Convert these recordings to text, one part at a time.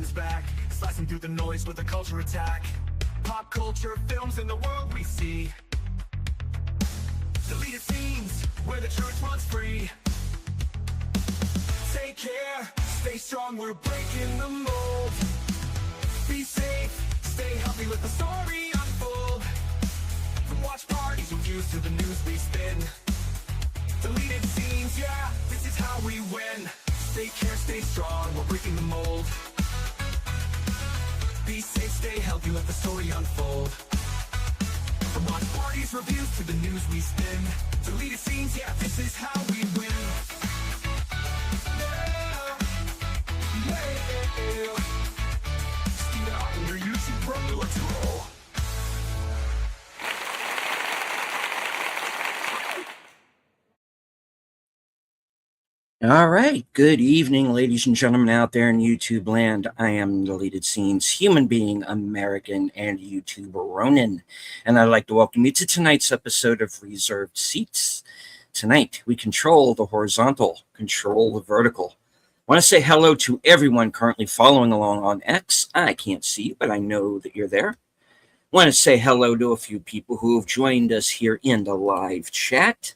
spins back, slicing through the noise with a culture attack. Pop culture, films in the world we see. Deleted scenes, where the truth runs free. Take care, stay strong, we're breaking the mold. Be safe, stay healthy, let the story unfold. From watch parties, reviews to the news we spin. Deleted scenes, yeah, this is how we win. Take care, stay strong, we're breaking the mold. Be safe, stay healthy, let the story unfold. From watch parties, reviews to the news we spin. Deleted scenes, yeah, this is how we win. Yeah. Steven out on your YouTube, bro, let's roll. All right. Good evening, ladies and gentlemen out there in YouTube land. I am Deleted Scenes, human being, American, and YouTuber Ronin. And I'd like to welcome you to tonight's episode of Reserved Seats. Tonight, we control the horizontal, control the vertical. I want to say hello to everyone currently following along on X. I can't see you, but I know that you're there. I want to say hello to a few people who have joined us here in the live chat.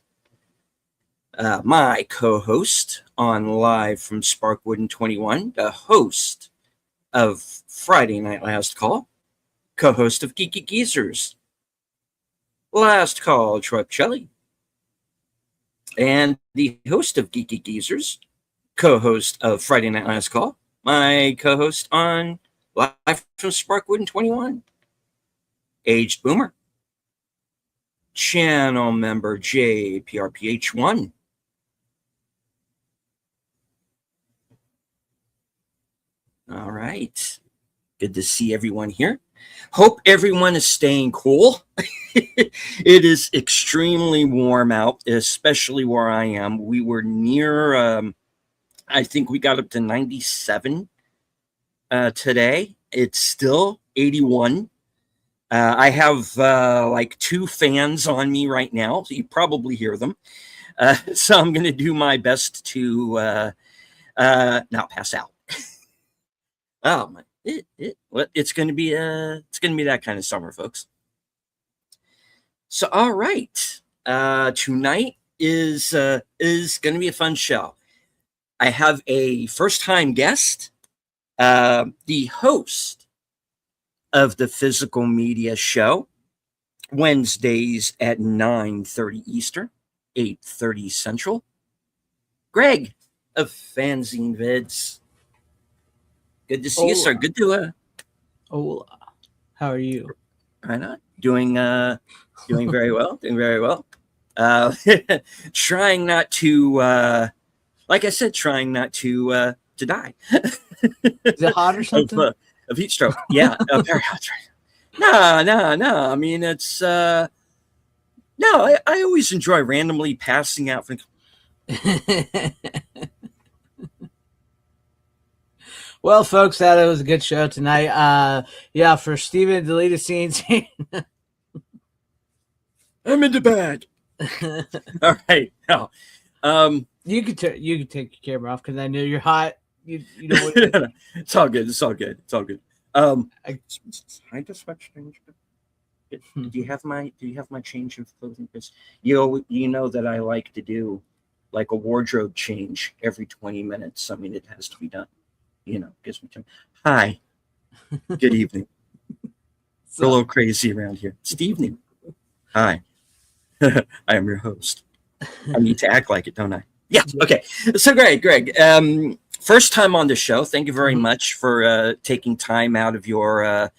My co-host on Live from Sparkwood and 21, the host of Friday Night Last Call, co-host of Geeky Geezers, Last Call, Truck Jelly, and the host of Geeky Geezers, co-host of Friday Night Last Call, my co-host on Live from Sparkwood and 21, Aged Boomer, channel member JPRPH1, all right. Good to see everyone here. Hope everyone is staying cool. It is extremely warm out, especially where I am. We were near, I think we got up to 97 today. It's still 81. I have like two fans on me right now, so you probably hear them. So I'm going to do my best to not pass out. Oh my! It's going to be that kind of summer, folks. So all right, tonight is going to be a fun show. I have a first-time guest, the host of the Physical Media Show, Wednesdays at 9:30 Eastern, 8:30 Central. Greg of FanZcene Vids. Good to see you, sir. Good to Hola. How are you? Right on. Doing very well. Doing very well. Trying not to like I said, trying not to die. Is it hot or something? Of heat stroke. Yeah. No. I mean, it's no, I always enjoy randomly passing out from Well, folks, that was a good show tonight. Yeah, for Steven, Deleted Scenes. I'm into bed. All right. Now, you could take your camera off because I know you're hot. You know what It's all good. It's all good. It's all good. I just switched things. Do you have my change of clothing? Because you know that I like to do like a wardrobe change every 20 minutes. I mean, it has to be done. You know, gives me time. Hi. Good evening. It's a little crazy around here. It's evening. Hi. I am your host. I need to act like it, don't I? Yeah. Okay. So Greg. First time on the show. Thank you very much for taking time out of your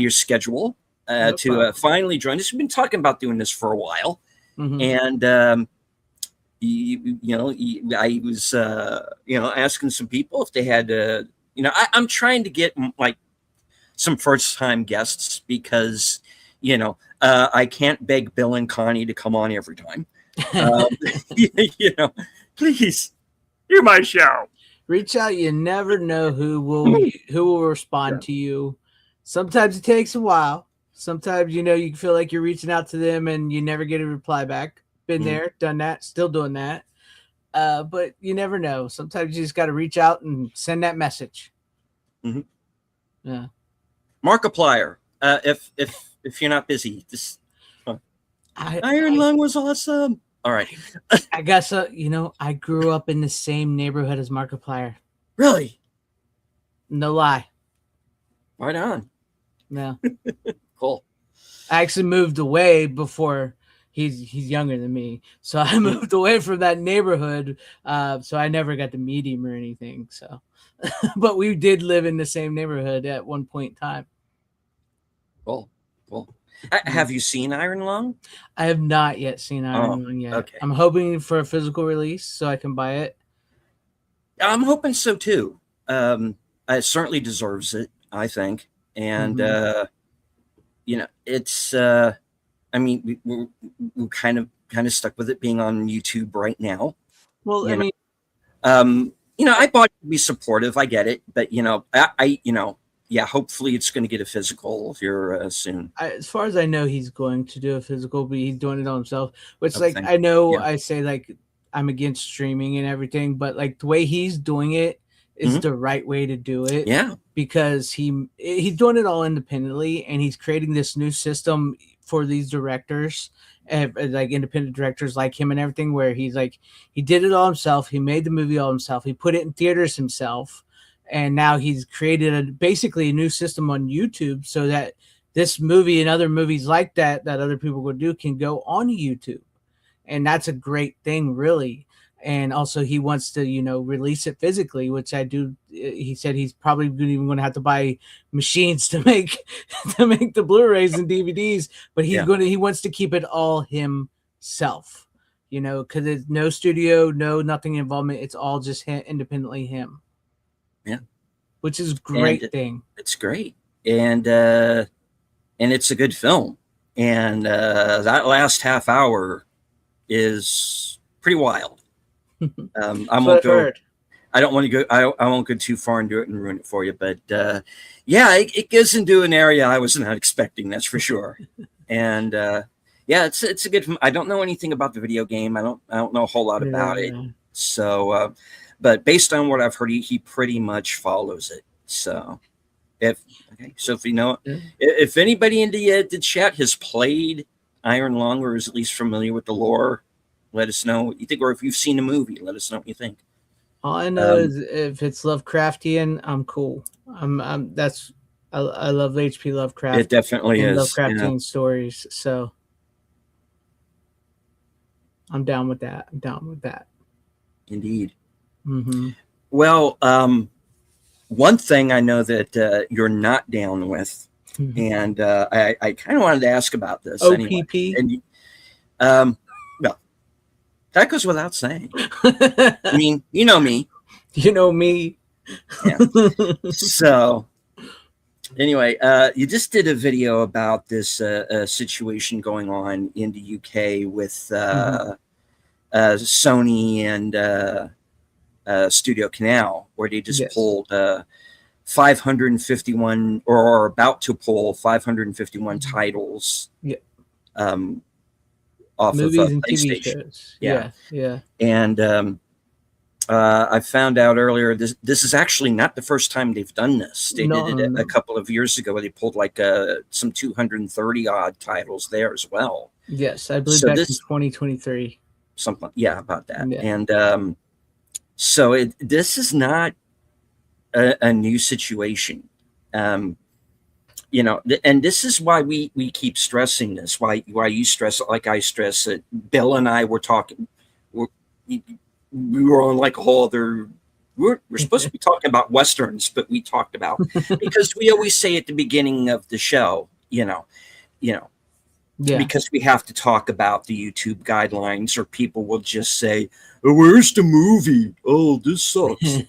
schedule to finally join us. We've been talking about doing this for a while, and I was asking some people if they had I'm trying to get like some first time guests because I can't beg Bill and Connie to come on every time. Please do my show. Reach out. You never know who will respond to you. Sometimes it takes a while. Sometimes you feel like you're reaching out to them and you never get a reply back. Been there, done that, still doing that. But you never know. Sometimes you just got to reach out and send that message. Yeah. Markiplier. If you're not busy, this Iron Lung was awesome. All right. I guess I grew up in the same neighborhood as Markiplier. Really? No lie. Right on. No. Cool. I actually moved away before. He's younger than me, so I moved away from that neighborhood. So I never got to meet him or anything. So, but we did live in the same neighborhood at one point in time. Cool. Have you seen Iron Lung? I have not yet seen Iron Lung yet. Okay. I'm hoping for a physical release so I can buy it. I'm hoping so too. It certainly deserves it, I think. And it's I mean, we're kind of stuck with it being on YouTube right now. Well, I mean, I bought it to be supportive. I get it, but hopefully it's going to get a physical here soon. as far as I know, he's going to do a physical, but he's doing it on himself. Which, I know, I say I'm against streaming and everything, but the way he's doing it is the right way to do it. Yeah, because he's doing it all independently, and he's creating this new system for these directors, independent directors like him and everything, where he did it all himself. He made the movie all himself. He put it in theaters himself. And now he's created basically a new system on YouTube so that this movie and other movies like that other people will do can go on YouTube. And that's a great thing, really. And also he wants to, release it physically, which I do. He said he's probably even going to have to buy machines to make the Blu-rays and DVDs, but he wants to keep it all himself, because it's no studio, nothing involvement. It's all just independently him. Yeah, which is a great thing. It's great, and it's a good film, and that last half hour is pretty wild. I won't go. I don't want to go. I won't go too far into it and ruin it for you, but it goes into an area I was not expecting. That's for sure. And it's a good film. I don't know anything about the video game. I don't know a whole lot about it. So. But based on what I've heard, he pretty much follows it. So, if if anybody in the chat has played Iron Lung or is at least familiar with the lore, let us know what you think. Or if you've seen the movie, let us know what you think. All I know is if it's Lovecraftian, I'm cool. I love H.P. Lovecraft. It definitely is Lovecraftian stories. So I'm down with that. Indeed. Mm-hmm. Well, one thing I know that you're not down with, and I kind of wanted to ask about this. OPP? Anyway. And well, that goes without saying. I mean, you know me. You know me. Yeah. So, anyway, you just did a video about this situation going on in the UK with Sony and Studio Canal, where they just pulled 551 or are about to pull 551 titles off movies of and PlayStation. TV shows. Yeah. And I found out earlier this is actually not the first time they've done this. They did it a couple of years ago where they pulled some 230 odd titles there as well. Yes, I believe back in 2023. Something, about that. Yeah. And so this is not a new situation, and this is why we keep stressing this. Why you stress it like I stress it. Bill and I were talking. We were on a whole other. We're supposed to be talking about Westerns, but we talked about because we always say at the beginning of the show, because we have to talk about the YouTube guidelines, or people will just say, "Oh, where's the movie? Oh, this sucks."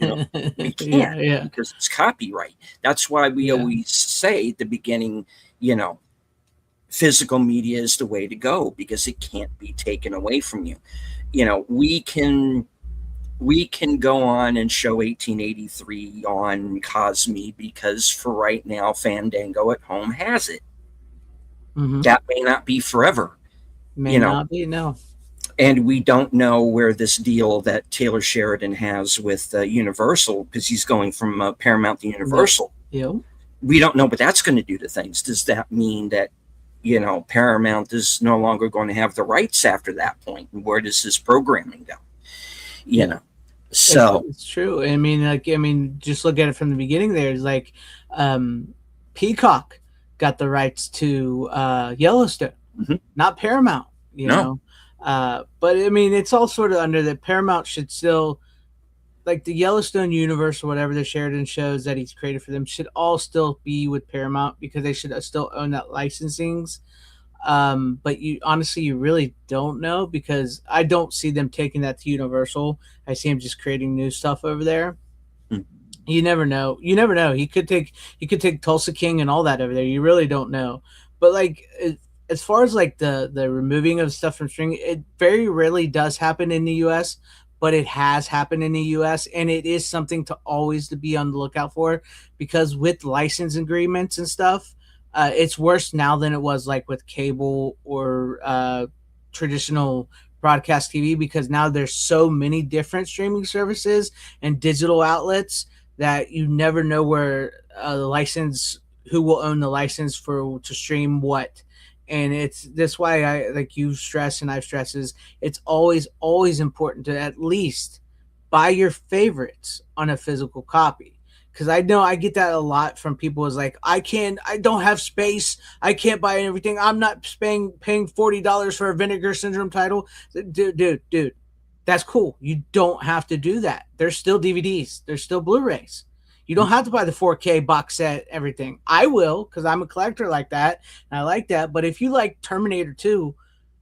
We can't because it's copyright. That's why we always say at the beginning, physical media is the way to go because it can't be taken away from you. We can go on and show 1883 on Cosme because for right now, Fandango at home has it. Mm-hmm. That may not be forever. May not be, no. And we don't know where this deal that Taylor Sheridan has with Universal, because he's going from Paramount to Universal. Yep. we don't know what that's going to do to things. Does that mean that, Paramount is no longer going to have the rights after that point? And where does this programming go? So it's true. I mean, just look at it from the beginning. There's like, Peacock got the rights to Yellowstone, not Paramount. No. But I mean, it's all sort of under the Paramount should still, like the Yellowstone universe or whatever the Sheridan shows that he's created for them should all still be with Paramount because they should still own that licensings. But you really don't know because I don't see them taking that to Universal. I see him just creating new stuff over there. You never know. He could take Tulsa King and all that over there. You really don't know. But like as far as like the removing of stuff from streaming, it very rarely does happen in the US, but it has happened in the US, and it is something to always to be on the lookout for because with license agreements and stuff, it's worse now than it was like with cable or traditional broadcast TV because now there's so many different streaming services and digital outlets that you never know where who will own the license to stream what. And it's this why I like you stress and I've stressed is it's always important to at least buy your favorites on a physical copy. Because I know I get that a lot from people is like, I don't have space. I can't buy everything. I'm not paying $40 for a Vinegar Syndrome title. Dude, that's cool. You don't have to do that. There's still DVDs. There's still Blu-rays. You don't have to buy the 4K box set, everything. I will, because I'm a collector like that, and I like that. But if you like Terminator 2,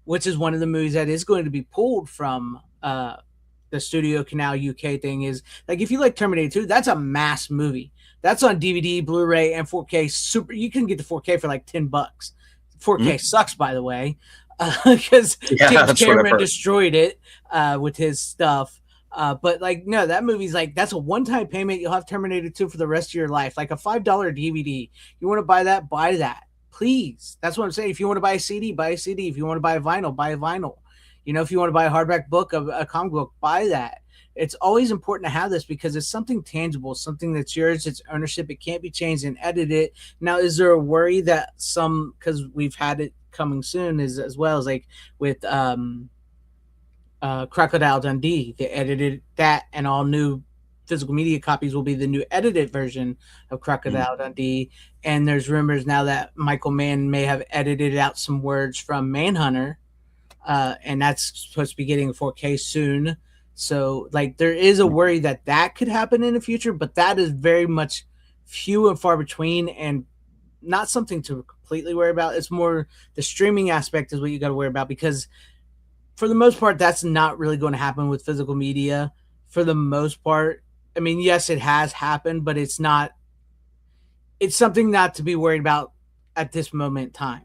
which is one of the movies that is going to be pulled from the Studio Canal UK thing, is like if you like Terminator 2, that's a mass movie. That's on DVD, Blu-ray, and 4K. Super, you can get the 4K for like $10. 4K sucks, by the way, because James Cameron destroyed it with his stuff. But like, no, that movie's like, that's a one-time payment. You'll have Terminator 2 for the rest of your life. Like a $5 DVD. You want to buy that? Buy that. Please. That's what I'm saying. If you want to buy a CD, buy a CD. If you want to buy a vinyl, buy a vinyl. If you want to buy a hardback book, a comic book, buy that. It's always important to have this because it's something tangible, something that's yours, it's ownership. It can't be changed and edited. Now, is there a worry that because we've had it coming soon as well as like with, Crocodile Dundee, they edited that, and all new physical media copies will be the new edited version of Crocodile Dundee. And there's rumors now that Michael Mann may have edited out some words from Manhunter, and that's supposed to be getting a 4K soon. So, like, there is a worry that could happen in the future, but that is very much few and far between, and not something to completely worry about. It's more the streaming aspect is what you got to worry about because, for the most part, that's not really going to happen with physical media. For the most part, I mean, yes, it has happened, but it's something not to be worried about at this moment in time.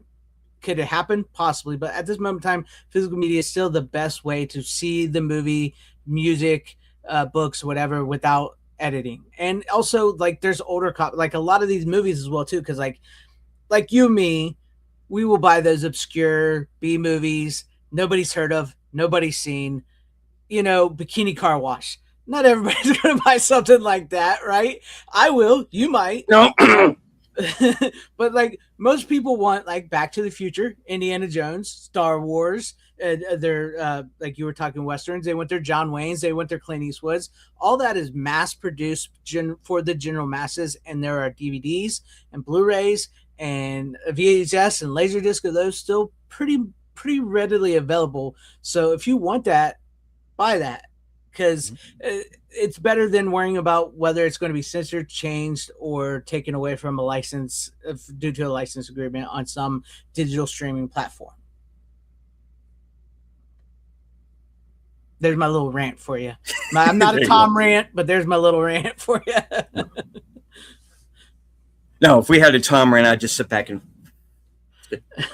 Could it happen? Possibly, but at this moment in time, physical media is still the best way to see the movie, music, books, whatever, without editing. And also, like, there's older like a lot of these movies as well too, because like you and me, we will buy those obscure B movies nobody's heard of, nobody's seen, Bikini Car Wash. Not everybody's going to buy something like that, right? I will. You might. No. But like most people want like Back to the Future, Indiana Jones, Star Wars. They're like you were talking Westerns. They want their John Waynes. They want their Clint Eastwoods. All that is mass produced for the general masses. And there are DVDs and Blu-rays and VHS and Laserdisc. Are those still pretty readily available? So if you want that, buy that, because it's better than worrying about whether it's going to be censored, changed, or taken away from a license due to a license agreement on some digital streaming platform. There's my little rant for you. I'm not a Tom rant, but there's my little rant for you. No, if we had a Tom rant, I'd just sit back and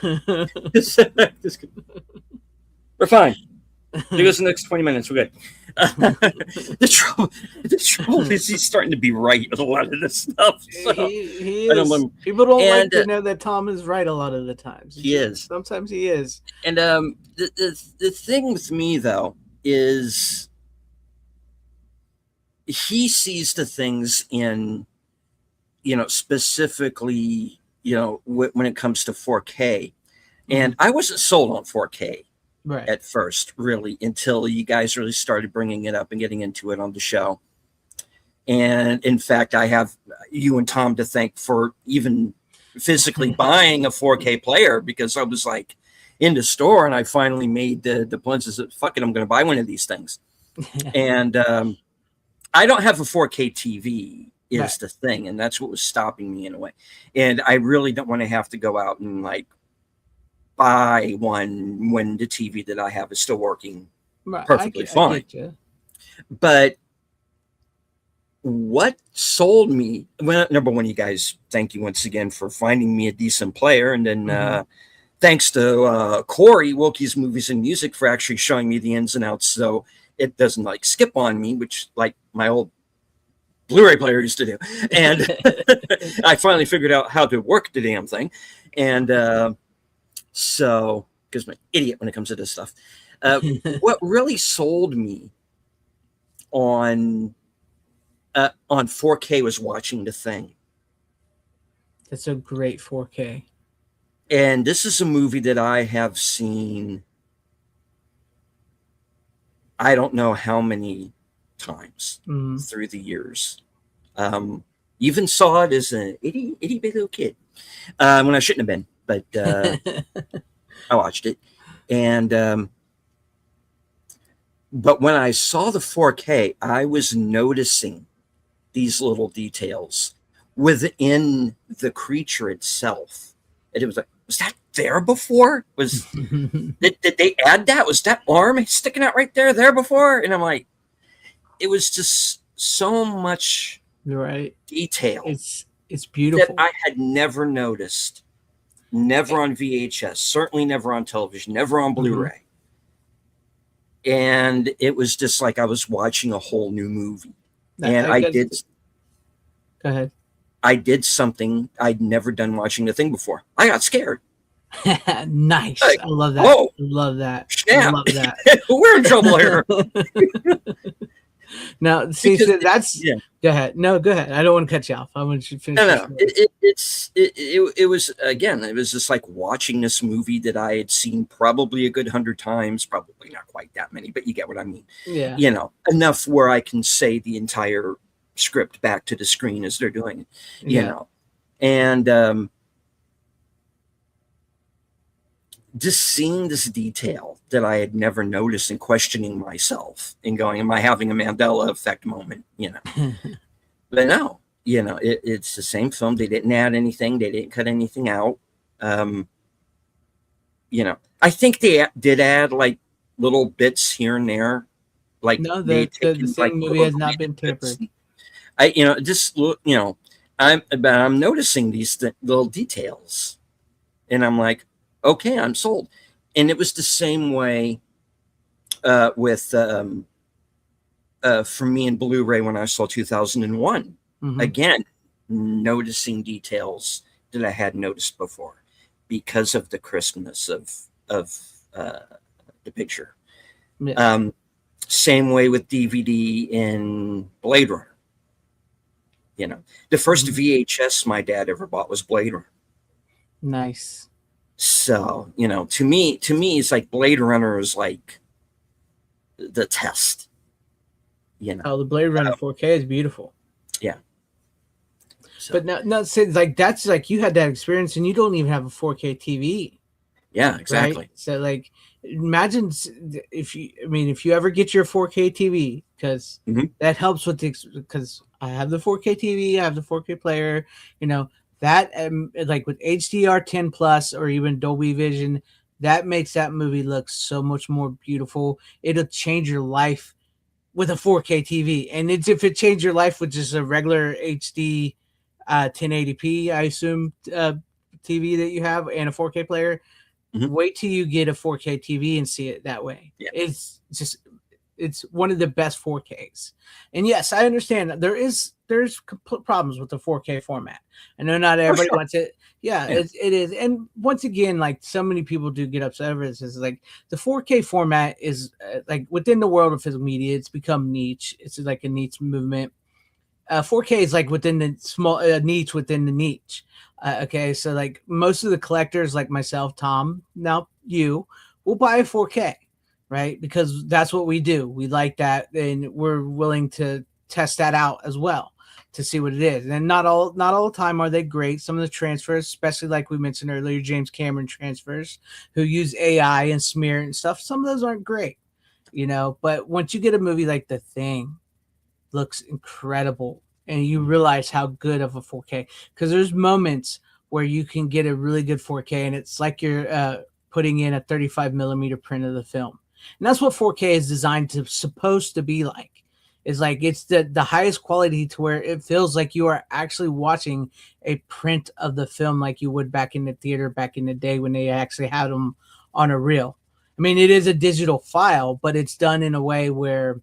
we're fine. Give us the next 20 minutes. We're good. The trouble is he's starting to be right with a lot of this stuff. So he is. People don't like to know that Tom is right a lot of the times. He is. Sometimes he is. And the thing with me, though, is he sees the things in specifically, when it comes to 4K. And I wasn't sold on 4K Right. at first, really, until you guys really started bringing it up and getting into it on the show. And in fact, I have you and Tom to thank for even physically buying a 4K player, because I was like in the store and I finally made the plunge that fuck it, I'm going to buy one of these things. And I don't have a 4K TV is the thing. And that's what was stopping me in a way. And I really don't want to have to go out and like buy one when the TV that I have is still working perfectly fine. But what sold me, well, number one, you guys, thank you once again for finding me a decent player. And then thanks to Corey, Wilkie's Movies and Music, for actually showing me the ins and outs, so it doesn't like skip on me, which like my old Blu-ray player used to do. And I finally figured out how to work the damn thing. And so, because I'm an idiot when it comes to this stuff. What really sold me on 4K was watching The Thing. That's a great 4K. And this is a movie that I have seen, I don't know how many times through the years. Even saw it as an itty bitty little kid when I shouldn't have been, but I watched it. And but when I saw the 4K, I was noticing these little details within the creature itself. And it was like, was that there before? Did they add that? Was that arm sticking out right there before? And I'm like, it was just so much detail. It's beautiful. That I had never noticed. Never on VHS, certainly never on television, never on Blu-ray. And it was just like I was watching a whole new movie. And I did. Go ahead. I did something I'd never done watching The Thing before. I got scared. Nice. Like, I love that. Whoa. Love that. Yeah. I love that. We're in trouble here. Now, see, so that's Go ahead. No, go ahead. I don't want to cut you off. I want you to finish. No. It was, again, it was just like watching this movie that I had seen probably a good 100 times, probably not quite that many, but you get what I mean. Yeah. Enough where I can say the entire script back to the screen as they're doing it, you know. And just seeing this detail that I had never noticed and questioning myself and going, am I having a Mandela effect moment? But no, it's the same film. They didn't add anything. They didn't cut anything out. I think they did add like little bits here and there. Like no, the same movie has not been tampered. I'm noticing these little details, and I'm like, okay, I'm sold. And it was the same way with for me in Blu-ray when I saw 2001. Again, noticing details that I had noticed before because of the crispness of the picture. Yeah. Same way with DVD in Blade Runner. The first VHS my dad ever bought was Blade Runner. Nice. So, to me, it's like Blade Runner is like the test. Oh, the Blade Runner 4K is beautiful. Yeah. So. But no, so like that's like you had that experience, and you don't even have a 4K TV. Yeah, exactly. Right? So like, imagine if you ever get your 4K TV, because that helps with because I have the 4K TV, I have the 4K player, that like with HDR10 plus or even Dolby Vision, that makes that movie look so much more beautiful. It'll change your life with a 4K TV, and if it changed your life with just a regular HD 1080p, I assume TV that you have and a 4K player. Wait till you get a 4K TV and see it that way. Yeah. It's one of the best 4Ks. And yes, I understand there's problems with the 4K format. I know not everybody wants it. Yeah, it is. And once again, like so many people do get upset over this, is like the 4K format is like within the world of physical media, it's become niche. It's like a niche movement. 4K is like within the small niche within the niche. Okay, so like most of the collectors, like myself, Tom, now you, will buy a 4K, right? Because that's what we do. We like that, and we're willing to test that out as well to see what it is. And not all the time are they great. Some of the transfers, especially like we mentioned earlier, James Cameron transfers who use AI and smear and stuff, some of those aren't great, you know. But once you get a movie like The Thing, looks incredible, and you realize how good of a 4K, because there's moments where you can get a really good 4K and it's like you're putting in a 35 millimeter print of the film. And that's what 4K is designed to supposed to be like. It's like it's the highest quality to where it feels like you are actually watching a print of the film like you would back in the theater back in the day when they actually had them on a reel. I mean, it is a digital file, but it's done in a way where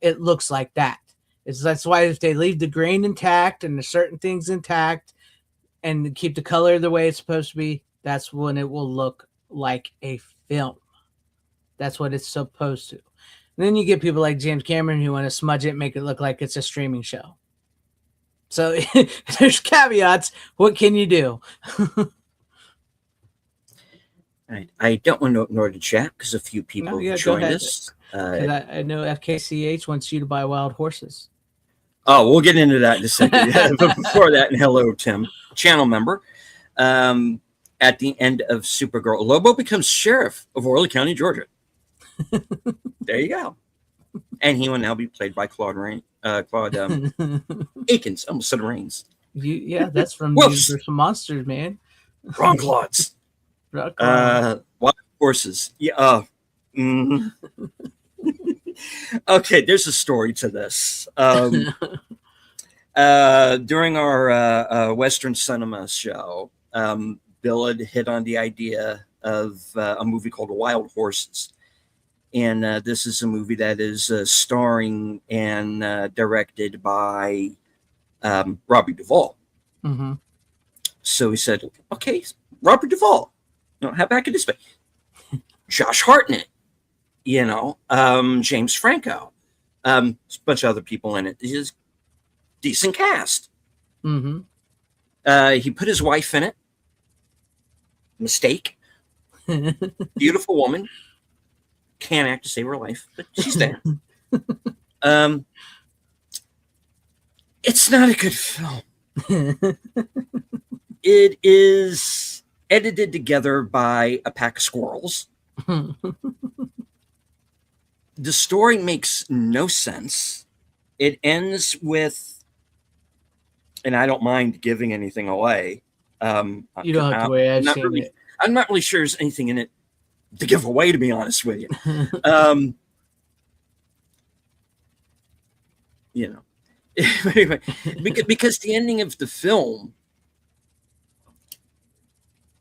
it looks like that. That's why if they leave the grain intact and the certain things intact and keep the color the way it's supposed to be, that's when it will look like a film. That's what it's supposed to. And then you get people like James Cameron who want to smudge it and make it look like it's a streaming show. So there's caveats. What can you do? I don't want to ignore the chat because a few people have joined ahead. us. I know FKCH wants you to buy wild horses. Oh, we'll get into that in a second. But before that, and hello, Tim, channel member. At the end of Supergirl, Lobo becomes sheriff of Worley County, Georgia. There you go. And he will now be played by Claude Akins. Almost said Rains. Yeah, that's from Universal Monsters, man. Wrong Claudes. Wild horses. Yeah. Okay, there's a story to this. During our Western Cinema show, Bill had hit on the idea of a movie called Wild Horses. And this is a movie that is starring and directed by Robbie Duvall. Mm-hmm. So he said, okay, Robert Duvall. How about this way? Josh Hartnett, James Franco, a bunch of other people in it. It's decent cast. Mm-hmm. He put his wife in it. Mistake. Beautiful woman. Can't act to save her life, but she's there. It's not a good film. It is edited together by a pack of squirrels. The story makes no sense. It ends with, and I don't mind giving anything away. You don't have to worry. I've seen it. I'm not really sure there's anything in it to give away, to be honest with you. Anyway, because the ending of the film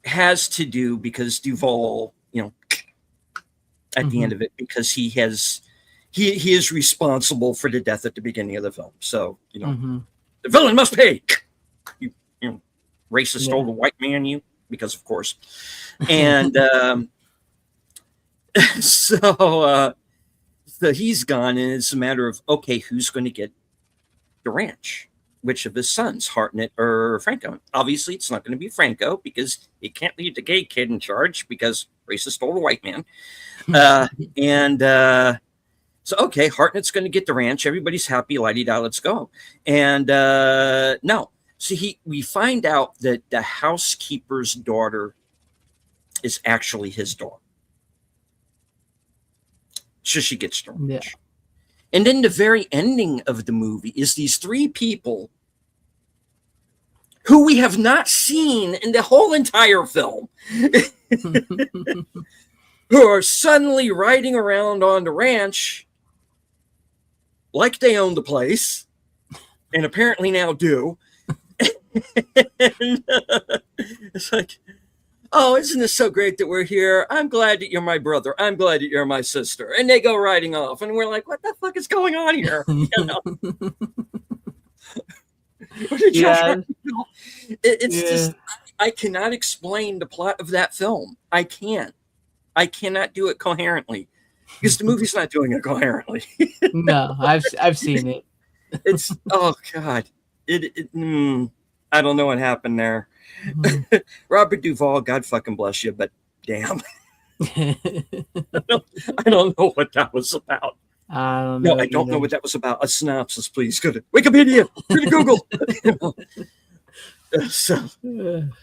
has to do because Duvall, at the end of it, because he is responsible for the death at the beginning of the film. So, the villain must pay. You racist old white man, because of course. And so he's gone, and it's a matter of, okay, who's going to get the ranch? Which of his sons, Hartnett or Franco? Obviously, it's not going to be Franco because he can't leave the gay kid in charge because racist old white man. So, okay, Hartnett's going to get the ranch. Everybody's happy. La-di-da, let's go. And no. So we find out that the housekeeper's daughter is actually his daughter. So she gets the ranch. Yeah. And then the very ending of the movie is these three people who we have not seen in the whole entire film, who are suddenly riding around on the ranch like they own the place, and apparently now do. And, it's like, oh, isn't this so great that we're here? I'm glad that you're my brother. I'm glad that you're my sister. And they go riding off, and we're like, what the fuck is going on here? It's just, I cannot explain the plot of that film. I cannot do it coherently because the movie's not doing it coherently. No, I've seen it. It's oh god, I don't know what happened there. Mhm. Robert Duvall, God fucking bless you, but damn, I don't know what that was about. I don't No, know I don't know either. what that was about. A synopsis, please. Go to Wikipedia. Go to Google. You know? So,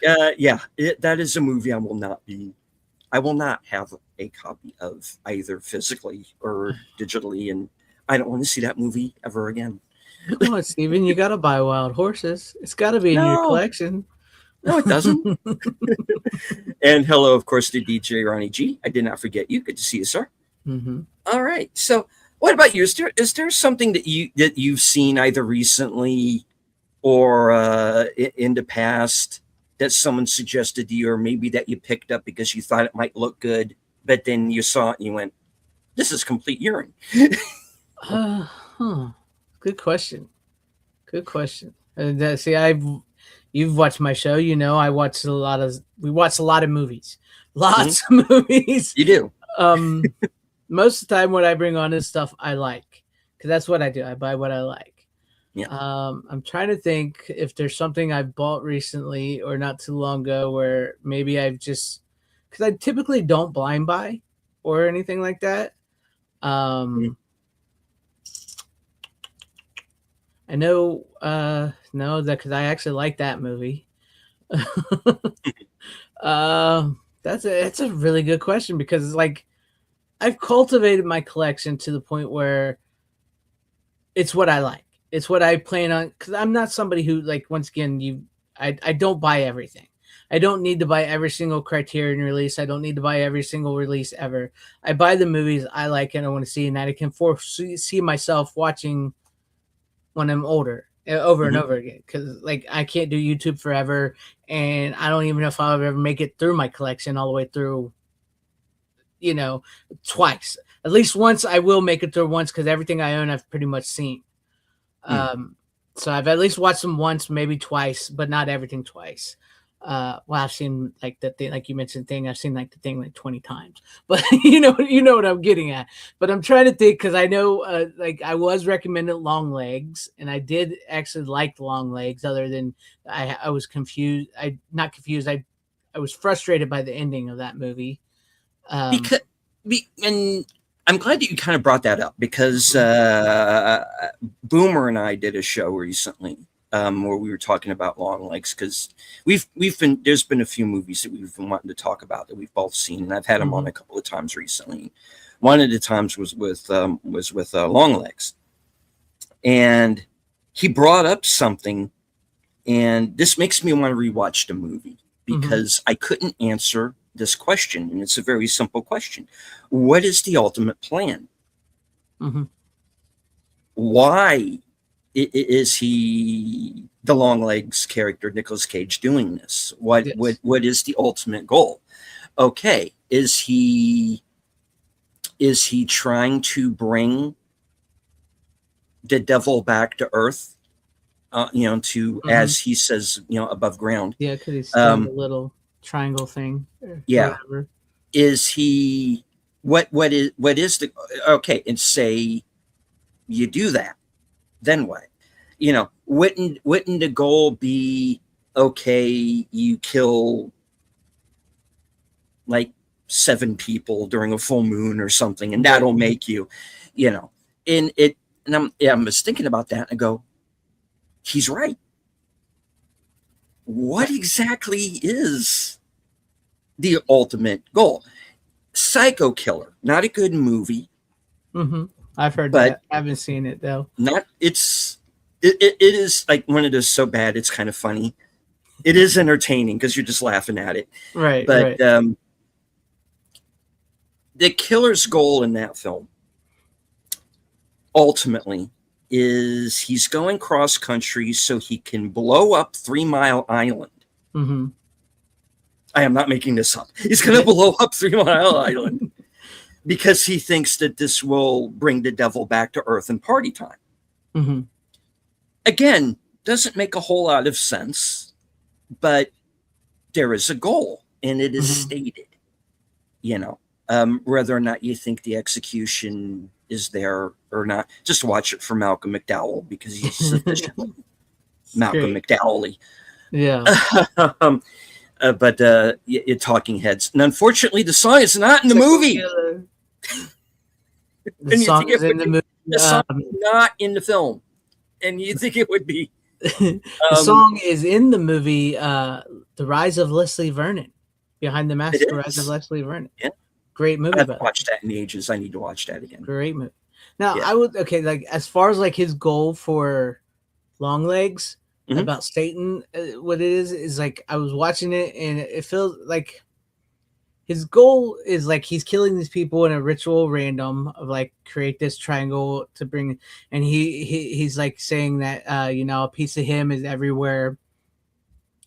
yeah, that is a movie I will not be. I will not have a copy of either physically or digitally, and I don't want to see that movie ever again. Come on, Steven, you gotta buy Wild Horses. It's gotta be in your No, collection. no, it doesn't. And hello, of course, to DJ Ronnie G. I did not forget you. Good to see you, sir. Hmm. All right. So, what about you? Is there something that you've seen either recently or in the past that someone suggested to you, or maybe that you picked up because you thought it might look good, but then you saw it and you went, "This is complete urine." Huh. Good question. Good question. See, you've watched my show. You know, we watch a lot of movies, Mhm. lots of movies. You do. Um, most of the time, what I bring on is stuff I like, because that's what I do. I buy what I like. Yeah. I'm trying to think if there's something I've bought recently or not too long ago where maybe I've just, because I typically don't blind buy or anything like that. Mhm. Um, I know, no, that because I actually like that movie. That's a really good question because like I've cultivated my collection to the point where it's what I like. It's what I plan on because I'm not somebody who like once again I don't buy everything. I don't need to buy every single Criterion release. I don't need to buy every single release ever. I buy the movies I like and I want to see, and that I can see myself watching when I'm older over and Mhm. over again because like I can't do YouTube forever, and I don't even know if I'll ever make it through my collection all the way through. You know, twice at least once I will make it through once because everything I own I've pretty much seen. Mm. Um, so I've at least watched them once, maybe twice, but not everything twice. Well, I've seen like the thing, like you mentioned, thing. I've seen like the thing like 20 times, but you know what I'm getting at. But I'm trying to think because I know, like I was recommended Long Legs, and I did actually like Long Legs. Other than I was confused. I not confused. I was frustrated by the ending of that movie. Um, Because, and I'm glad that you kind of brought that up because Boomer and I did a show recently where we were talking about long legs because we've been there's been a few movies that we've been wanting to talk about that we've both seen, and I've had them on mhm, a couple of times recently. One of the times was with Long Legs, and he brought up something, and this makes me want to rewatch the movie mhm, because I couldn't answer this question, and it's a very simple question: what is the ultimate plan? mhm, Why is he the long legs character Nicolas Cage doing this? yes, What is the ultimate goal? Okay, is he trying to bring the devil back to earth? To mhm. as he says, above ground. Yeah, because he's doing the Um, little triangle thing or yeah, whatever. is he what is the okay? And say you do that, then what? Wouldn't the goal be okay? You kill like 7 people during a full moon or something, and Right. that'll make you, you know. And it, and I'm just thinking about that, and I go, he's right. What exactly is the ultimate goal? Psycho Killer, not a good movie, Mm-hmm. I've heard but that. I haven't seen it though. not it is like one of those so bad it's kind of funny. It is entertaining because you're just laughing at it. Right, But right. the killer's goal in that film ultimately is he's going cross country so he can blow up 3 Mile Island. Mm-hmm. I am not making this up. He's going to blow up 3 Mile Island because he thinks that this will bring the devil back to earth and party time. Mm-hmm. Again, doesn't make a whole lot of sense, but there is a goal and it is Mm-hmm. stated, you know, whether or not you think the execution is there or not. Just watch it for Malcolm McDowell because he's sufficiently Malcolm Great. McDowell-y. Yeah. But Talking Heads. And unfortunately, the song is not in the movie. The song is in the movie. The song is not in the film. And you think it would be. The song is in the movie The Rise of Leslie Vernon. Behind the Mask, The Rise of Leslie Vernon. Yeah. Great movie. I haven't watched that in ages. I need to watch that again. Great movie. Now, I would, like, as far as, like, his goal for Longlegs, about Satan, what it is, like, I was watching it, and it feels like his goal is, like, he's killing these people in a ritual random of, like, create this triangle to bring, and he's like, saying that, a piece of him is everywhere.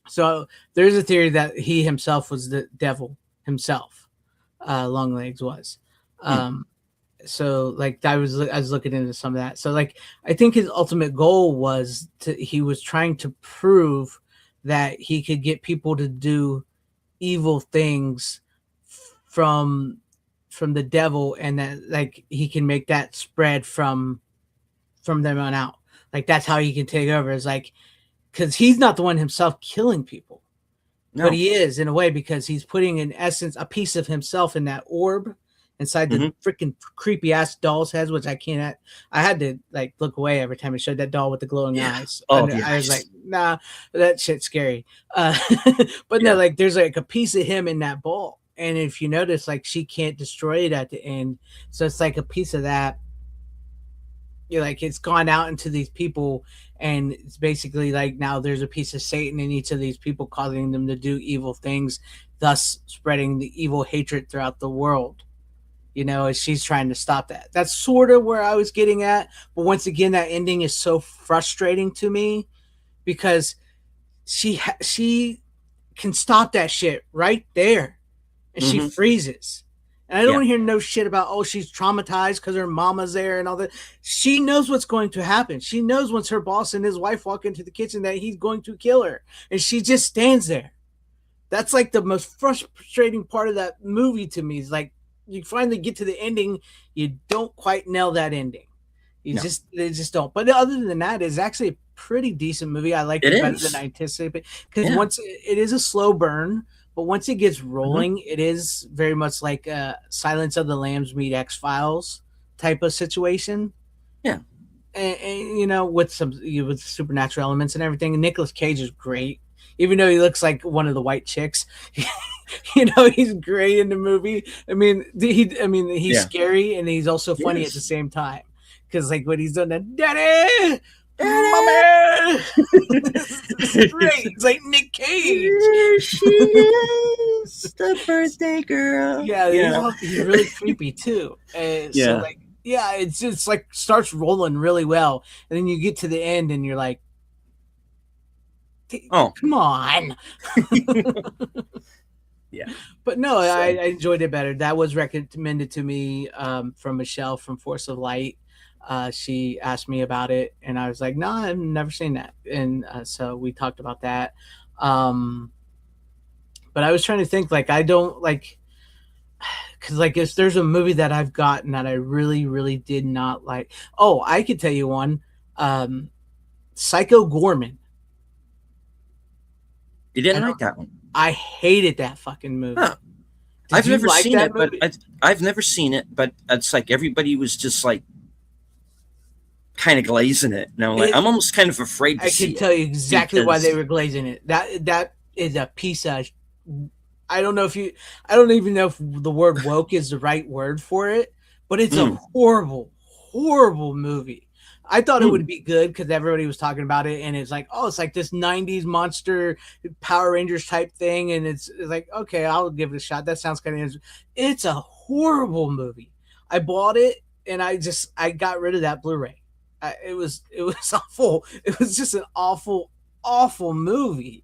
So there's a theory that he himself was the devil himself. Longlegs was. So, like, I was looking into some of that. So, like, I think his ultimate goal was he was trying to prove that he could get people to do evil things from the devil, and that, like, he can make that spread from them on out. Like, that's how he can take over. It's like, because he's not the one himself killing people. No. But he is, in a way, because he's putting, in essence, a piece of himself in that orb inside the freaking creepy ass doll's heads, which I had to, like, look away every time it showed that doll with the glowing eyes. I was like, nah, that shit's scary. But no, like, there's like a piece of him in that ball. And if you notice, like, she can't destroy it at the end. So it's like a piece of that. You're like, it's gone out into these people, and it's basically like, now there's a piece of Satan in each of these people, causing them to do evil things, thus spreading the evil hatred throughout the world. As she's trying to stop that. That's sort of where I was getting at. But once again, that ending is so frustrating to me because she can stop that shit right there, and she freezes. And I don't want to hear no shit about, oh, she's traumatized because her mama's there and all that. She knows what's going to happen. She knows once her boss and his wife walk into the kitchen that he's going to kill her. And she just stands there. That's like the most frustrating part of that movie to me. Is like, you finally get to the ending, you don't quite nail that ending. They just don't. But other than that, it's actually a pretty decent movie. I like it better than I anticipated. Because once it is a slow burn, but once it gets rolling, it is very much like Silence of the Lambs meet X-Files type of situation. Yeah. And with with supernatural elements and everything. And Nicolas Cage is great. Even though he looks like one of the white chicks, he's great in the movie. I mean, he's scary, and he's also funny at the same time. Because, like, when he's done that, Daddy, Mommy, it's great. It's like Nick Cage. Here she is, the birthday girl. Yeah, he's really creepy too. So, like, it's just like starts rolling really well, and then you get to the end, and you're like, oh, come on. But no, I enjoyed it better. That was recommended to me from Michelle from Force of Light. She asked me about it, and I was like, no, I've never seen that. And so we talked about that. But I was trying to think, like, I don't like, because, like, if there's a movie that I've gotten that I really, really did not like. Oh, I could tell you one. Psycho Gorman. You didn't like that one? I hated that fucking movie. Huh. I've never seen it, movie? But I've never seen it, but it's like everybody was just like kind of glazing it. And I'm like, I'm almost kind of afraid to see it. I can tell you exactly why they were glazing it. That is a piece of, I don't even know if the word woke is the right word for it, but it's a horrible, horrible movie. I thought it would be good because everybody was talking about it, and it's like, oh, it's like this 90s monster Power Rangers type thing, and it's like, okay, I'll give it a shot. That sounds kind of, it's a horrible movie. I bought it, and I got rid of that Blu-ray. It was awful. It was just an awful, awful movie.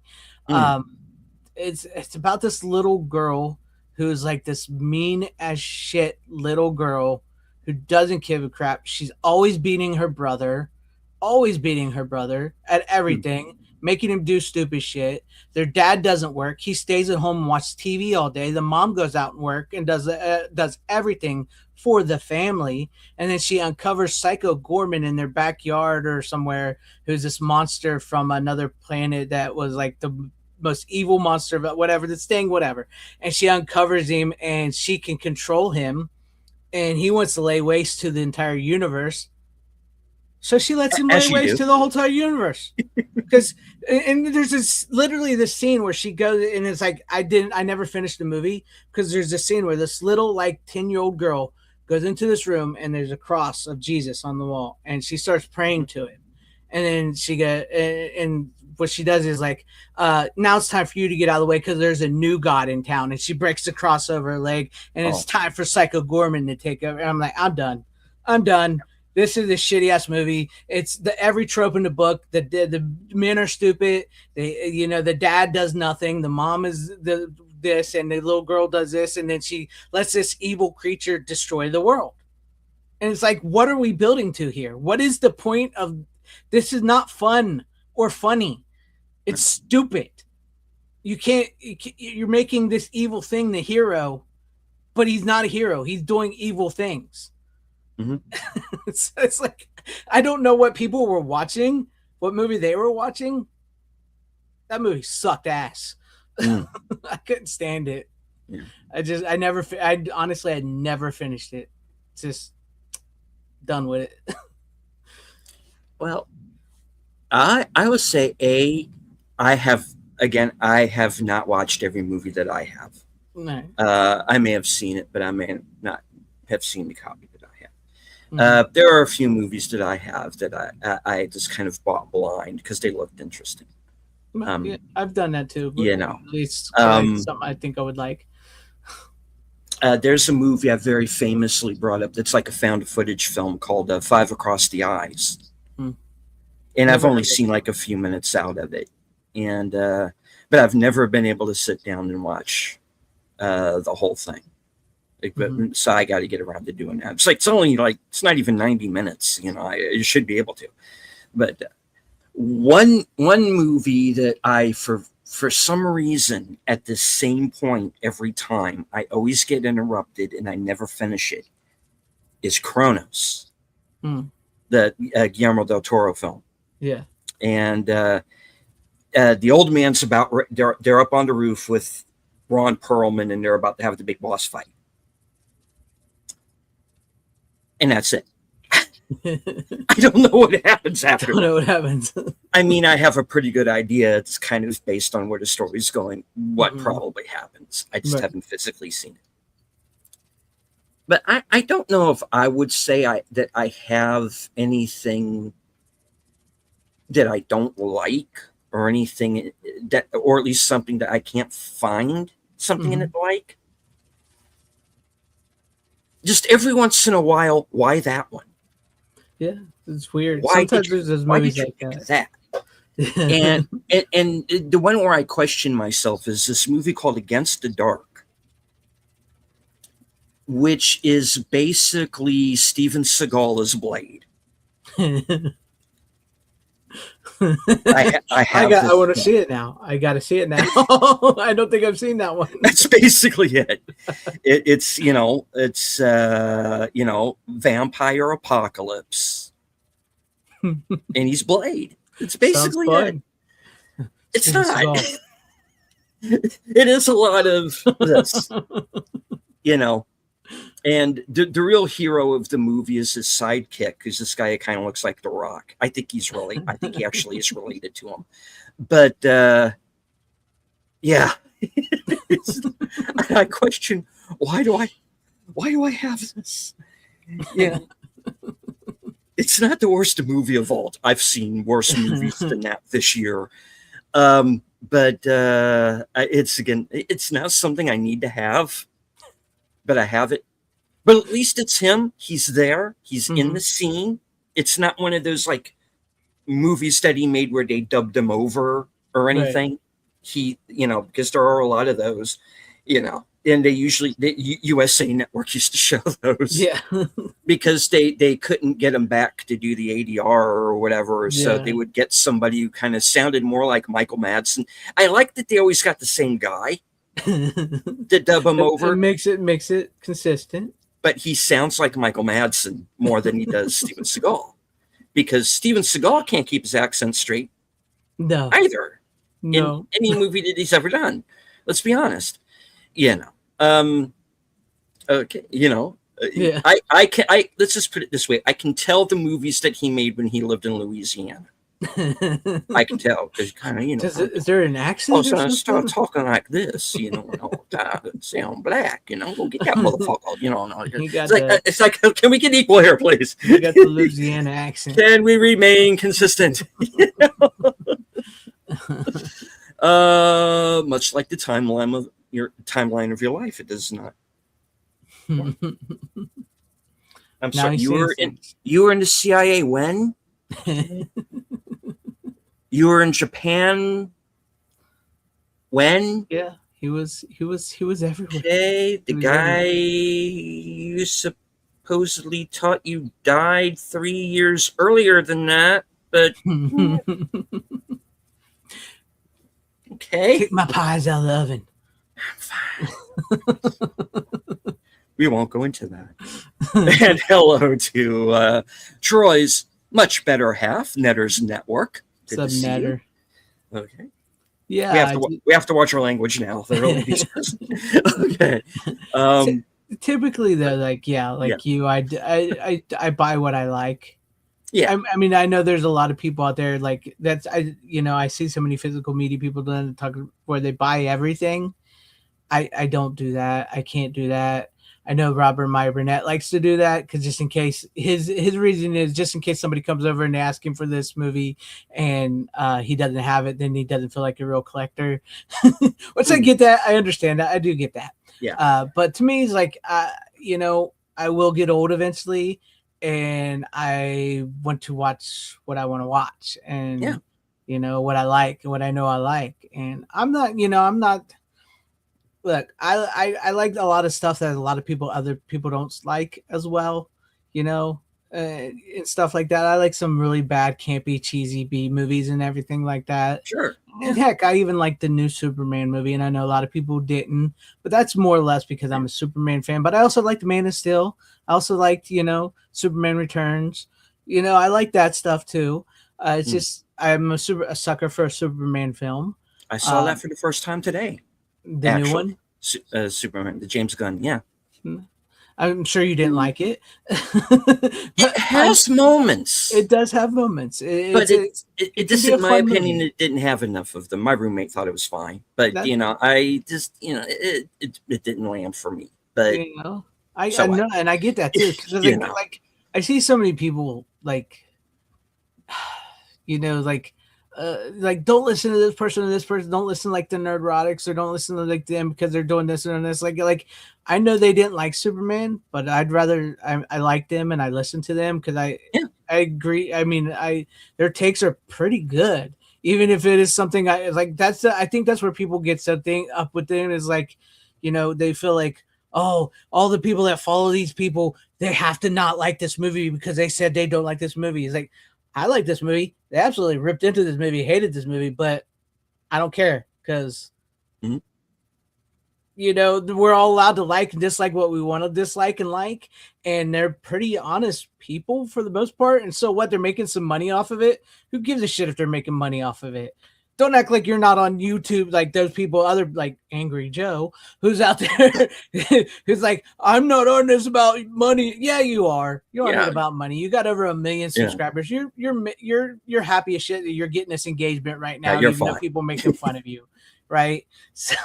It's about this little girl who's like this mean as shit little girl who doesn't give a crap. She's always beating her brother at everything. making him do stupid shit. Their dad doesn't work. He stays at home and watches TV all day. The mom goes out and work and does everything for the family. And then she uncovers Psycho Gorman in their backyard or somewhere, who's this monster from another planet that was like the most evil monster, but whatever, this thing, whatever. And she uncovers him and she can control him. And he wants to lay waste to the entire universe. So she lets him lay waste to the whole entire universe. Because, and there's this literally this scene where she goes, and it's like, I never finished the movie, because there's this scene where this little like 10-year-old girl goes into this room and there's a cross of Jesus on the wall, and she starts praying to him. And then and what she does is like, now it's time for you to get out of the way because there's a new God in town. And she breaks the cross over her leg, and it's time for Psycho Gorman to take over. And I'm like, I'm done. This is a shitty ass movie. It's every trope in the book. The men are stupid. The dad does nothing. The mom is this, and the little girl does this, and then she lets this evil creature destroy the world. And it's like, what are we building to here? What is the point of this? Is not fun or funny. It's stupid. You're making this evil thing the hero, but he's not a hero. He's doing evil things. Mm-hmm. It's like, I don't know what people were watching, what movie they were watching. That movie sucked ass. I couldn't stand it. Yeah. I honestly had never finished it. It's just done with it. Well, I would say I have not watched every movie that I have. No. I may have seen it, but I may not have seen the copy that I have. There are a few movies that I have that I just kind of bought blind because they looked interesting. Yeah, I've done that too. At least something I think I would like. There's a movie I very famously brought up that's like a found footage film called Five Across the Eyes. And I've only seen like a few minutes out of it. And but I've never been able to sit down and watch the whole thing. So I got to get around to doing that. It's only like, it's not even 90 minutes. You should be able to. But one movie that I, for some reason, at the same point every time, I always get interrupted and I never finish it, is Kronos, the Guillermo del Toro film. Yeah. And the old man's they're up on the roof with Ron Perlman, and they're about to have the big boss fight. And that's it. I don't know what happens after. I don't know what happens. I mean, I have a pretty good idea. It's kind of based on where the story's going, what probably happens. I just haven't physically seen it. But I don't know if I would say that I have anything that I don't like, or anything that, or at least something that I can't find something in it like. Just every once in a while, why that one? Yeah, it's weird. Why Sometimes there's those movies like that. and the one where I question myself is this movie called Against the Dark, which is basically Steven Seagal's Blade. I want to see it now. I got to see it now. I don't think I've seen that one. That's basically it. It's vampire apocalypse, and he's Blade. It's basically it. It's not. It is a lot of this, And the real hero of the movie is his sidekick, who's this guy who kind of looks like The Rock. I think he actually is related to him. But yeah, I question, why do I have this? Yeah, it's not the worst movie of all. I've seen worse movies than that this year. But it's not something I need to have, but I have it. But at least it's him. He's there. He's in the scene. It's not one of those like movies that he made where they dubbed him over or anything. Right. Because there are a lot of those, and they usually USA Network used to show those. Yeah. Because they couldn't get him back to do the ADR or whatever, so they would get somebody who kind of sounded more like Michael Madsen. I like that they always got the same guy to dub him over. It makes it consistent. But he sounds like Michael Madsen more than he does Steven Seagal, because Steven Seagal can't keep his accent straight. No, either. No, in any movie that he's ever done. Let's be honest. You know. Okay. You know. Yeah. I let's just put it this way. I can tell the movies that he made when he lived in Louisiana. I can tell because kind of, you know. Is there an accent? Oh, so I start talking like this, you know, and all the time, sound black, you know, go get that motherfucker, you know. It's like, can we get equal here, please? You got the Louisiana accent. Can we remain consistent? You know? Much like the timeline of your life, it does not. I'm sorry. You were in the CIA when? You were in Japan when? Yeah, he was everywhere. Okay, the guy you supposedly taught you died 3 years earlier than that, but okay. Take my pies out of the oven. I'm fine. We won't go into that. And hello to Troy's much better half, Netter's Network. Sub Netter. Okay. Yeah. We have to watch our language now. Okay. Typically, though, you, I buy what I like. Yeah. I mean, I know there's a lot of people out there like that's I see so many physical media people doing talk where they buy everything. I don't do that. I can't do that. I know Robert Meyer Burnett likes to do that because just in case his reason is just in case somebody comes over and they ask him for this movie and he doesn't have it, then he doesn't feel like a real collector. Which I get that. I understand that. I do get that. Yeah. But to me, it's like, I will get old eventually and I want to watch what I want to watch and, what I like and what I know I like. And I'm not. Look, I like a lot of stuff that other people don't like as well, and stuff like that. I like some really bad, campy, cheesy B movies and everything like that. Sure. And heck, I even like the new Superman movie, and I know a lot of people didn't, but that's more or less because I'm a Superman fan. But I also like the Man of Steel. I also liked, Superman Returns. I like that stuff too. It's just I'm a sucker for a Superman film. I saw that for the first time today. The new one? Superman, the James Gunn, yeah. I'm sure you didn't like it. It has moments. It does have moments. But it just, in my opinion, it didn't have enough of them. My roommate thought it was fine. But, I just, it didn't land for me. But, I know, and I get that too. Because I see so many people, don't listen to this person or this person. Don't listen like the Nerdrotics or don't listen to them because they're doing this and this. Like I know they didn't like Superman, but I'd rather I like them and I listen to them because I agree. I mean, their takes are pretty good, even if it is something I think that's where people get something up with them is they feel like, oh, all the people that follow these people, they have to not like this movie because they said they don't like this movie. It's like, I like this movie. They absolutely ripped into this movie, hated this movie, but I don't care because, we're all allowed to like and dislike what we want to dislike and like. And they're pretty honest people for the most part. And so what, they're making some money off of it. Who gives a shit if they're making money off of it? Don't act like you're not on YouTube like those people, other like Angry Joe, who's out there, who's like, I'm not on this about money. Yeah, you are. You're on it about money. You got over 1 million subscribers. You're happy as shit that you're getting this engagement right now. You're even fine. though people making fun of you, right? So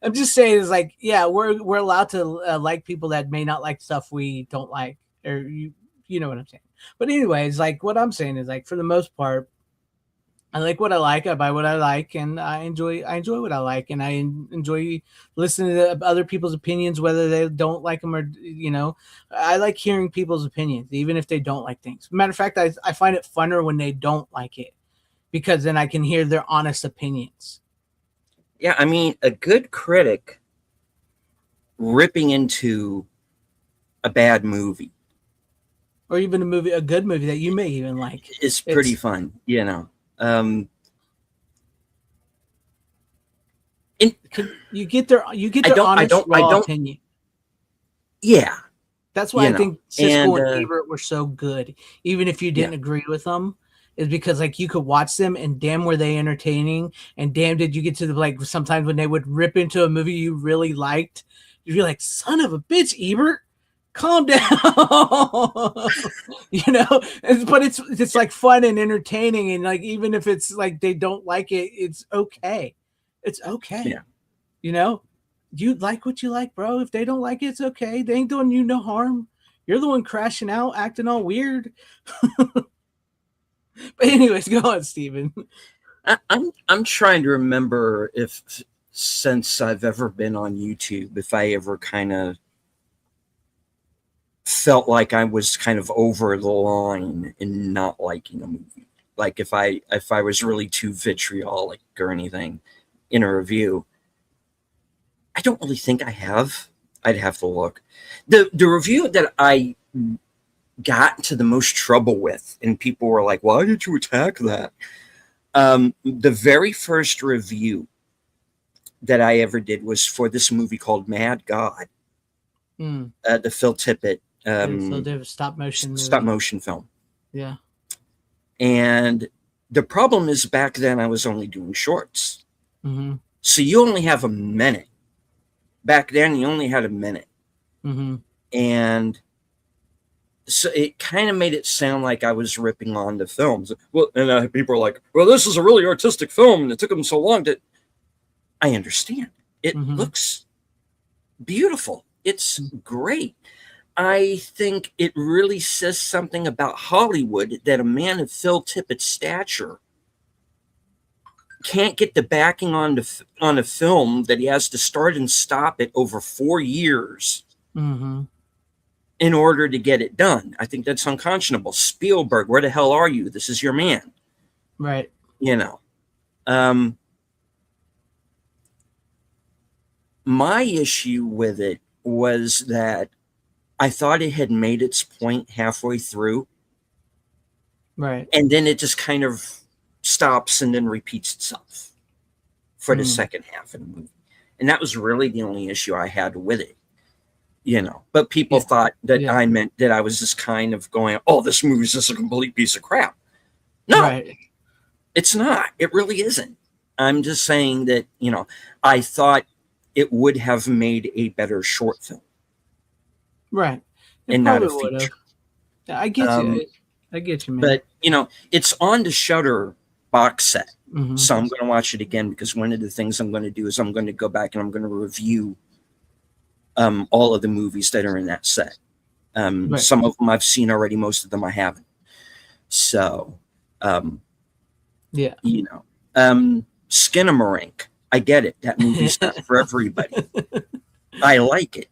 I'm just saying, it's like, we're allowed to like people that may not like stuff we don't like, or you know what I'm saying. But anyways, like what I'm saying is like for the most part, I like what I like. I buy what I like, and I enjoy what I like, and I enjoy listening to other people's opinions, whether they don't like them or I like hearing people's opinions, even if they don't like things. Matter of fact, I find it funner when they don't like it because then I can hear their honest opinions. Yeah, I mean, a good critic ripping into a bad movie, or even a good movie that you may even like, is pretty fun, you know. You get their honest, raw opinion. Yeah. That's why I think Siskel and Ebert were so good, even if you didn't Yeah. agree with them, is because like you could watch them and damn were they entertaining, and damn did you get to the like sometimes when they would rip into a movie you really liked, you'd be like, son of a bitch, Ebert, calm down. You know, but it's like fun and entertaining, and like even if it's like they don't like it, it's okay. It's okay. Yeah. You know, you like what you like, bro. If they don't like it, it's okay. They ain't doing you no harm. You're the one crashing out, acting all weird. But anyways, go on, Steven. I'm trying to remember if since I've ever been on YouTube, if I ever kind of felt like I was kind of over the line in not liking a movie. Like if I was really too vitriolic or anything in a review. I don't really think I have. I'd have to look. The review that I got into the most trouble with, and people were like, why did you attack that? The very first review that I ever did was for this movie called Mad God. The Phil Tippett stop motion film. Yeah. And the problem is back then I was only doing shorts. Mm-hmm. So you only have a minute. Back then you only had a minute. Mm-hmm. And so it kind of made it sound like I was ripping on the films. Well, and people are like, well, this is a really artistic film, and it took them so long to... I understand. It looks beautiful. It's great. I think it really says something about Hollywood that a man of Phil Tippett's stature can't get the backing on a film that he has to start and stop it over 4 years in order to get it done. I think that's unconscionable. Spielberg, where the hell are you? This is your man. Right. You know. My issue with it was that I thought it had made its point halfway through. Right. And then it just kind of stops and then repeats itself for the second half of the movie. And that was really the only issue I had with it, you know. But people thought that I meant that I was just kind of going, oh, this movie's just a complete piece of crap. No, it's not. It really isn't. I'm just saying that, you know, I thought it would have made a better short film. Right. And not a feature. I get you. I get you, man. But, you know, it's on the Shudder box set. So I'm going to watch it again because one of the things I'm going to do is I'm going to go back and I'm going to review all of the movies that are in that set. Some of them I've seen already. Most of them I haven't. So, you know, Skinamarink. I get it. That movie's not for everybody. I like it.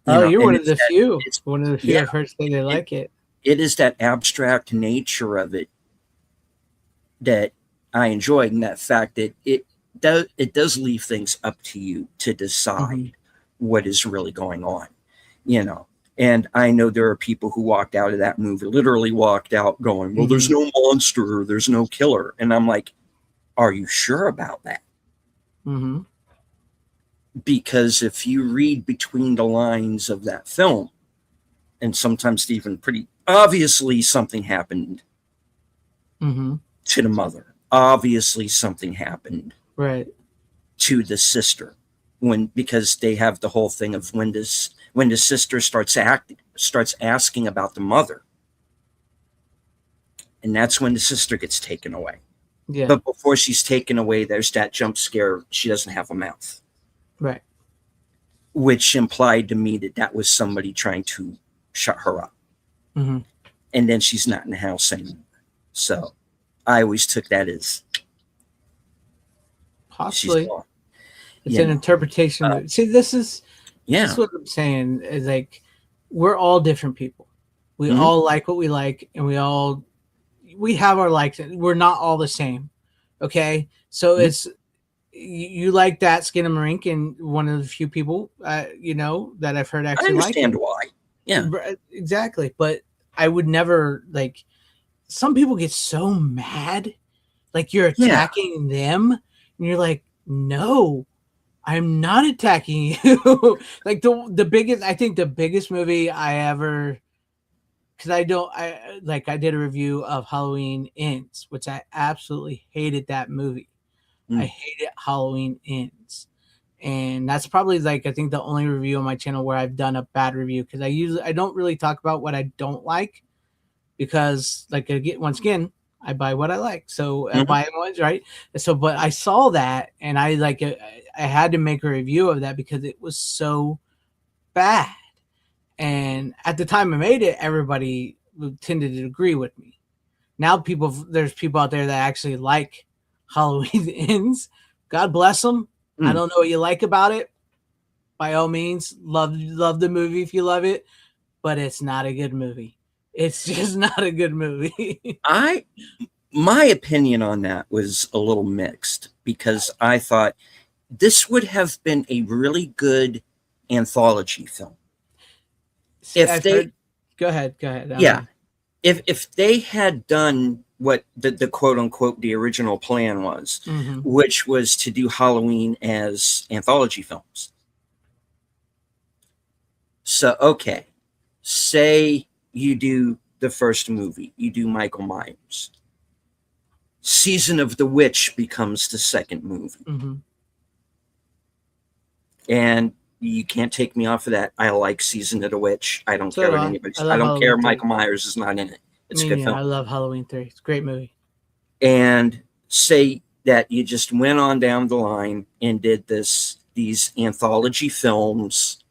You're one of the few. It's one of the few I've heard say they like it. It is that abstract nature of it that I enjoy, and that fact that it does leave things up to you to decide what is really going on, you know. And I know there are people who walked out of that movie, literally walked out going, well, there's no monster, there's no killer. And I'm like, are you sure about that? Because if you read between the lines of that film, and sometimes even pretty obviously something happened to the mother. Obviously something happened to the sister because they have the whole thing of when the sister starts asking about the mother. And that's when the sister gets taken away. Yeah. But before she's taken away, there's that jump scare. She doesn't have a mouth. Right. Which implied to me that was somebody trying to shut her up. And then she's not in the house anymore. So I always took that as possibly it's an interpretation. See, this is what I'm saying is like we're all different people. We all like what we like, and we have our likes. We're not all the same. Okay, so you like that Skinamarink, and one of the few people, that I've heard I actually like understand him. why. Yeah. Exactly. But I would never like. Some people get so mad, like you're Yeah. attacking them, and you're like, no, I'm not attacking you. Like the biggest, I think the biggest movie I ever, because I did a review of Halloween Ends, which I absolutely hated that movie. I Mm. hated Halloween Ends. And that's probably like I think the only review on my channel where I've done a bad review, because I don't really talk about what I don't like, because like once again, I buy what I like, so I Mhm. buy it once, right? So but I saw that, and I had to make a review of that because it was so bad. And at the time I made it, everybody tended to agree with me. Now there's people out there that actually like Halloween Ends. God bless them. I Mm. don't know what you like about it. By all means, love the movie if you love it, but it's not a good movie. It's just not a good movie. My opinion on that was a little mixed, because I thought this would have been a really good anthology film See, if I've they, heard. Go ahead. Go ahead. yeah, if they had done what the quote unquote the original plan was, Mm-hmm. which was to do Halloween as anthology films. So okay, say you do the first movie, you do Michael Myers. Season of the Witch becomes the second movie. Mm-hmm. And you can't take me off of that. I like Season of the Witch. I don't So care do what I. I anybody's. I love don't care Halloween 3. Michael Myers is not in it. I It's a mean, good yeah, film. I love Halloween 3. It's a great movie. And say that you just went on down the line and did these anthology films,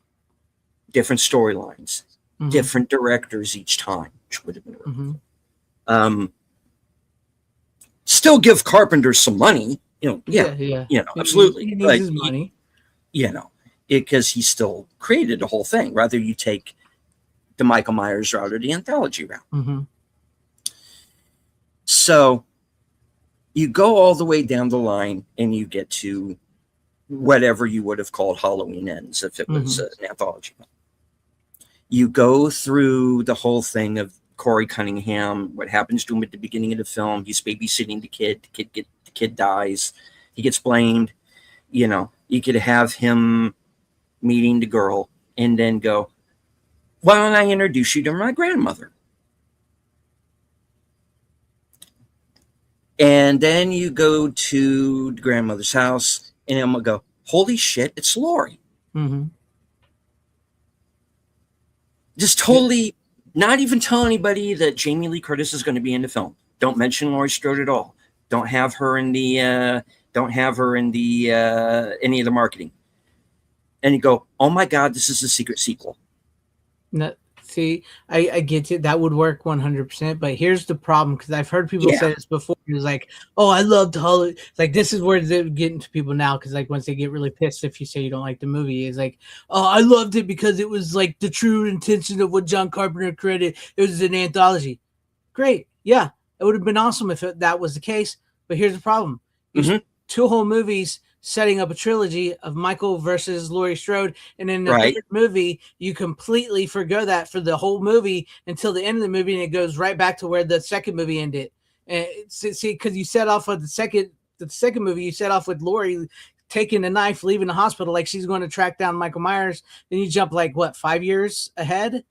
different storylines, Mm-hmm. different directors each time, which would have been really Mm-hmm. cool. Still give Carpenter some money, Yeah, yeah. absolutely. He needs But his money. because he still created the whole thing. Rather you take the Michael Myers route or the anthology route. Mm-hmm. So you go all the way down the line and you get to whatever you would have called Halloween Ends if it was an anthology. You go through the whole thing of Corey Cunningham, what happens to him at the beginning of the film. He's babysitting the kid. The kid dies. He gets blamed. You could have him meeting the girl and then go, why don't I introduce you to my grandmother? And then you go to the grandmother's house and I'm going to go, holy shit, it's Lori. Mm-hmm. Just totally not even tell anybody that Jamie Lee Curtis is going to be in the film. Don't mention Laurie Strode at all. Don't have her in the any of the marketing. And you go, oh my God, this is a secret sequel. No, see, I get it. That would work 100%. But here's the problem, because I've heard people say this before. It's like, oh, I loved Hollywood. Like, this is where they're getting to people now, because like once they get really pissed if you say you don't like the movie, it's like, oh, I loved it because it was like the true intention of what John Carpenter created. It was an anthology. Great, yeah, it would have been awesome if that was the case. But here's the problem: two whole movies setting up a trilogy of Michael versus Laurie Strode, and in the third movie, you completely forgo that for the whole movie until the end of the movie, and it goes right back to where the second movie ended. And see, because you set off with the second movie, you set off with Laurie taking the knife, leaving the hospital like she's going to track down Michael Myers. Then you jump like what, 5 years ahead,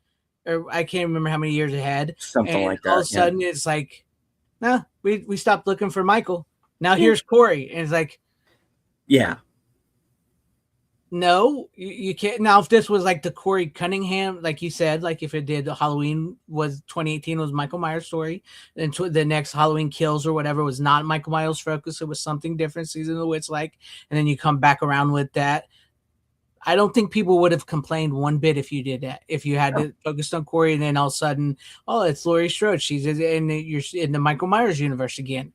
or I can't remember how many years ahead. Something like that. All of a sudden, it's like, no, we stopped looking for Michael. Now here's Corey, and it's like, yeah. No, you can't. Now, if this was like the Corey Cunningham, like you said, like if it did Halloween was 2018 was Michael Myers' story, then the next Halloween Kills or whatever was not Michael Myers' focus. It was something different, Season of the Witch like, and then you come back around with that. I don't think people would have complained one bit if you did that. If you had to focus on Corey and then all of a sudden, oh, it's Laurie Strode. She's you're in the Michael Myers universe again.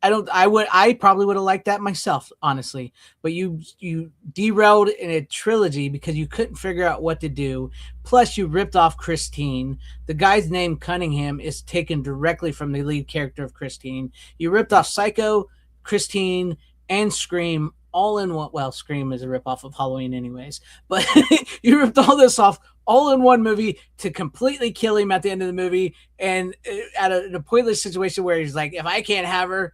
I probably would have liked that myself, honestly. But you derailed in a trilogy because you couldn't figure out what to do. Plus, you ripped off Christine. The guy's name Cunningham is taken directly from the lead character of Christine. You ripped off Psycho, Christine, and Scream all in one. Well, Scream is a ripoff of Halloween, anyways, but you ripped all this off all in one movie to completely kill him at the end of the movie, and at a pointless situation where he's like, if I can't have her,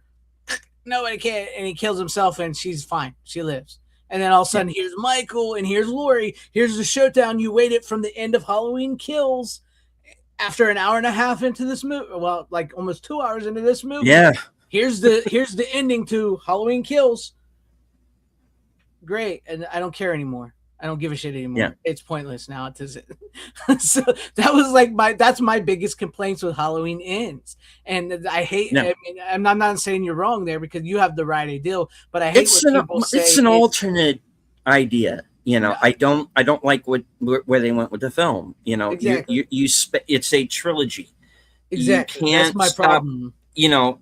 nobody can, and he kills himself, and she's fine, she lives. And then all of a sudden, here's Michael, and here's Laurie. Here's the showdown you waited from the end of Halloween Kills after an hour and a half into this movie. Well, like almost 2 hours into this movie. Yeah. Here's the ending to Halloween Kills. Great, and I don't care anymore. I don't give a shit anymore. Yeah. It's pointless now. So that was like that's my biggest complaints with Halloween Ends, and I hate. No. I mean, I'm not saying you're wrong there because you have the right idea, but I hate when people say it's an alternate idea. You know, Yeah. I don't like where they went with the film. You know, Exactly. it's a trilogy. Exactly. You That's can't my stop. problem. You know,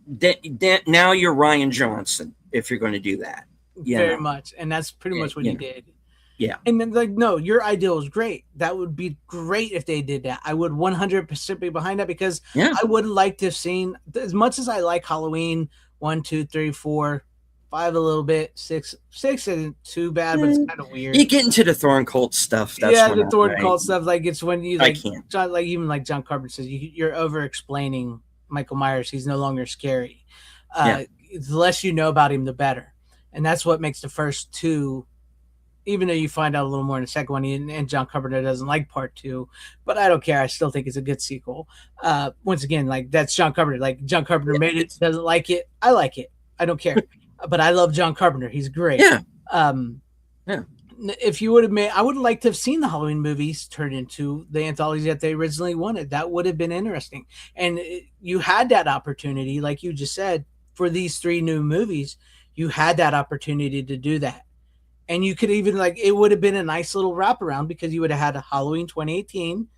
now you're Ryan Johnson if you're going to do that. Very much, and that's pretty much what he did. Yeah. And then, like, no, your idea was great. That would be great if they did that. I would 100% be behind that because Yeah. I would like to have seen, as much as I like Halloween 1, 2, 3, 4, 5 a little bit, 6 isn't too bad, but it's kind of weird. You get into the Thorn Cult stuff. That's yeah, when the Thorn right. Cult stuff. Like, it's when you I like, can't. John, like even like John Carpenter says, you're over explaining Michael Myers. He's no longer scary. The less you know about him, the better. And that's what makes the first two, even though you find out a little more in the second one, and John Carpenter doesn't like part 2, but I don't care. I still think it's a good sequel. Once again, like, that's John Carpenter. Like, John Carpenter made it, doesn't like it. I like it. I don't care. But I love John Carpenter. He's great. Yeah. If you would have made, I would have liked to have seen the Halloween movies turn into the anthology that they originally wanted. That would have been interesting. And you had that opportunity, like you just said, for these 3 new movies. You had that opportunity to do that. And you could even, like, it would have been a nice little wraparound because you would have had a Halloween 2018,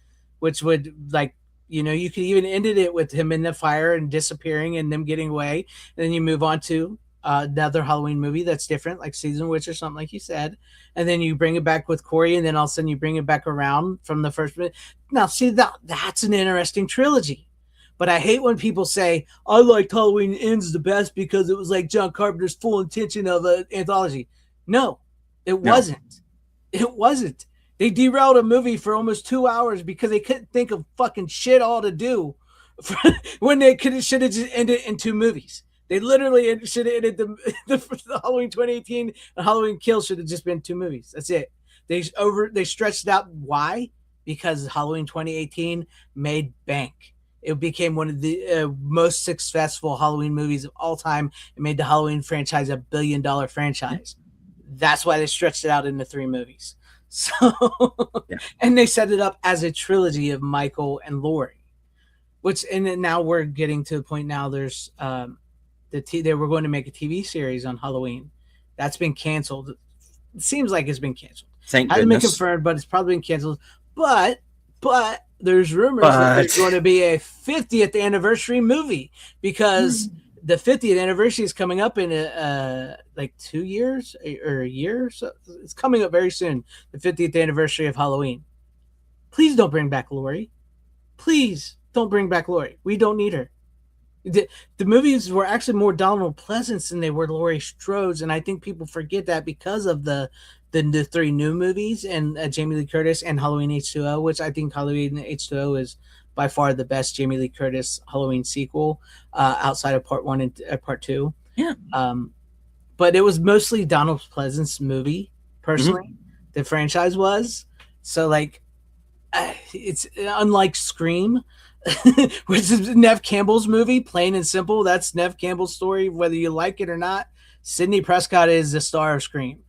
which would, like, you know, you could even ended it with him in the fire and disappearing and them getting away. And then you move on to another Halloween movie that's different, like Season Witch or something, like you said. And then you bring it back with Corey, and then all of a sudden you bring it back around from the first minute. Now, see, that's an interesting trilogy. But I hate when people say, I liked Halloween Ends the best because it was like John Carpenter's full intention of an anthology. No, it wasn't. It wasn't. They derailed a movie for almost 2 hours because they couldn't think of fucking shit all to do when they should have just ended in 2 movies. They literally should have ended the Halloween 2018 and Halloween Kills should have just been 2 movies. That's it. They stretched it out. Why? Because Halloween 2018 made bank. It became one of the most successful Halloween movies of all time. It made the Halloween franchise $1 billion franchise. That's why they stretched it out into 3 movies. So, and they set it up as a trilogy of Michael and Laurie, and then now we're getting to the point now. There's they were going to make a TV series on Halloween. That's been canceled. It seems like it's been canceled. Thank Hasn't goodness. been confirmed, but it's probably been canceled. But there's rumors that there's going to be a 50th anniversary movie because the 50th anniversary is coming up in like 2 years or a year. So it's coming up very soon. The 50th anniversary of Halloween. Please don't bring back Laurie. Please don't bring back Laurie. We don't need her. The movies were actually more Donald Pleasance than they were Laurie Strode's, and I think people forget that because of the 3 new movies and Jamie Lee Curtis and Halloween H2O, which I think Halloween H2O is by far the best Jamie Lee Curtis Halloween sequel outside of part 1 and part 2. Yeah. But it was mostly Donald Pleasance's movie, personally. The franchise was. So, like, it's unlike Scream, which is Nev Campbell's movie, plain and simple. That's Nev Campbell's story, whether you like it or not. Sidney Prescott is the star of Scream.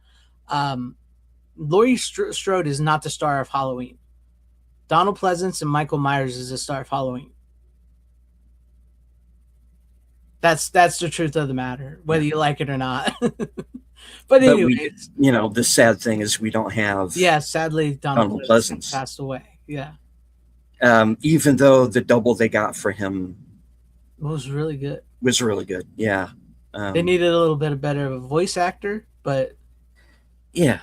Laurie Strode is not the star of Halloween. Donald Pleasance and Michael Myers is the star of Halloween. That's the truth of the matter, whether you like it or not. But anyway, the sad thing is we don't have. Yeah, sadly, Donald Pleasance passed away. Yeah. Even though the double they got for him was really good. Yeah. They needed a little bit better of a voice actor, but yeah.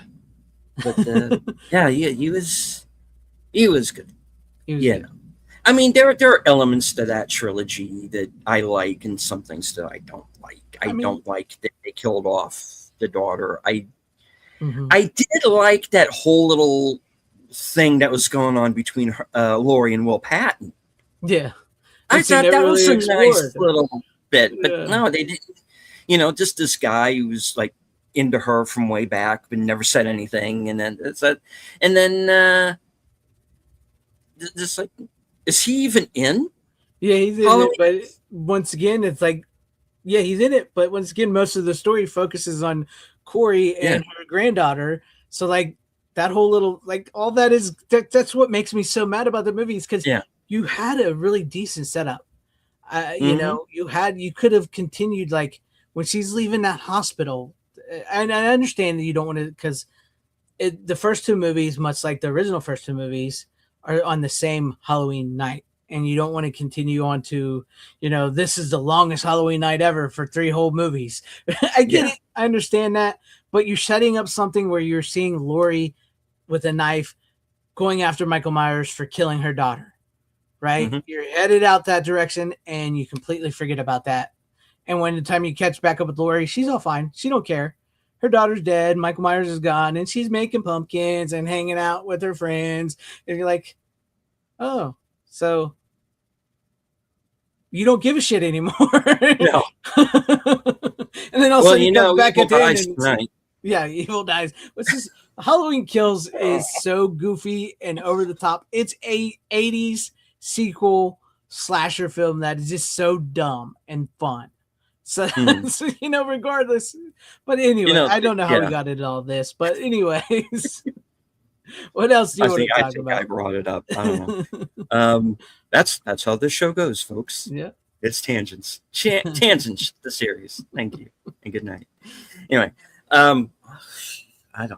But he was good. He was good. I mean, there are elements to that trilogy that I like, and some things that I don't like. I mean, don't like that they killed off the daughter. mhm. I did like that whole little thing that was going on between Lori and Will Patton. Yeah, I which they thought never that was really a nice explored. little bit, but Yeah. no, they didn't. Just this guy who was like into her from way back, but never said anything, and then it's that, and then just like, is he even in Yeah, he's in it, Halloween? but once again, it's like, yeah, he's in it, but once again, most of the story focuses on Corey Yeah, and her granddaughter. So like that whole little like all that's what makes me so mad about the movies because yeah. you had a really decent setup. Mm-hmm. You could have continued like when she's leaving that hospital, and I understand that you don't want to because the first two movies, much like the original first two movies, are on the same Halloween night. And you don't want to continue on to, this is the longest Halloween night ever for 3 whole movies. I get Yeah. it. I understand that. But you're setting up something where you're seeing Lori with a knife going after Michael Myers for killing her daughter, right? Mm-hmm. You're headed out that direction and you completely forget about that. And when the time you catch back up with Lori, she's all fine. She don't care. Her daughter's dead. Michael Myers is gone, and she's making pumpkins and hanging out with her friends. And you're like, oh, so you don't give a shit anymore. No. And then all of a Well, sudden he comes back evil at the end dies and tonight. yeah, evil dies. What's this? Halloween Kills is so goofy and over the top. It's a 80s sequel slasher film that is just so dumb and fun. So, Mm. so regardless. But anyway, I don't know how we Yeah. got into all this. But anyways, what else do you want to I talk think about? I brought it up. I don't know. That's how this show goes, folks. Yeah. It's tangents. Tangents, the series. Thank you. And good night. Anyway, I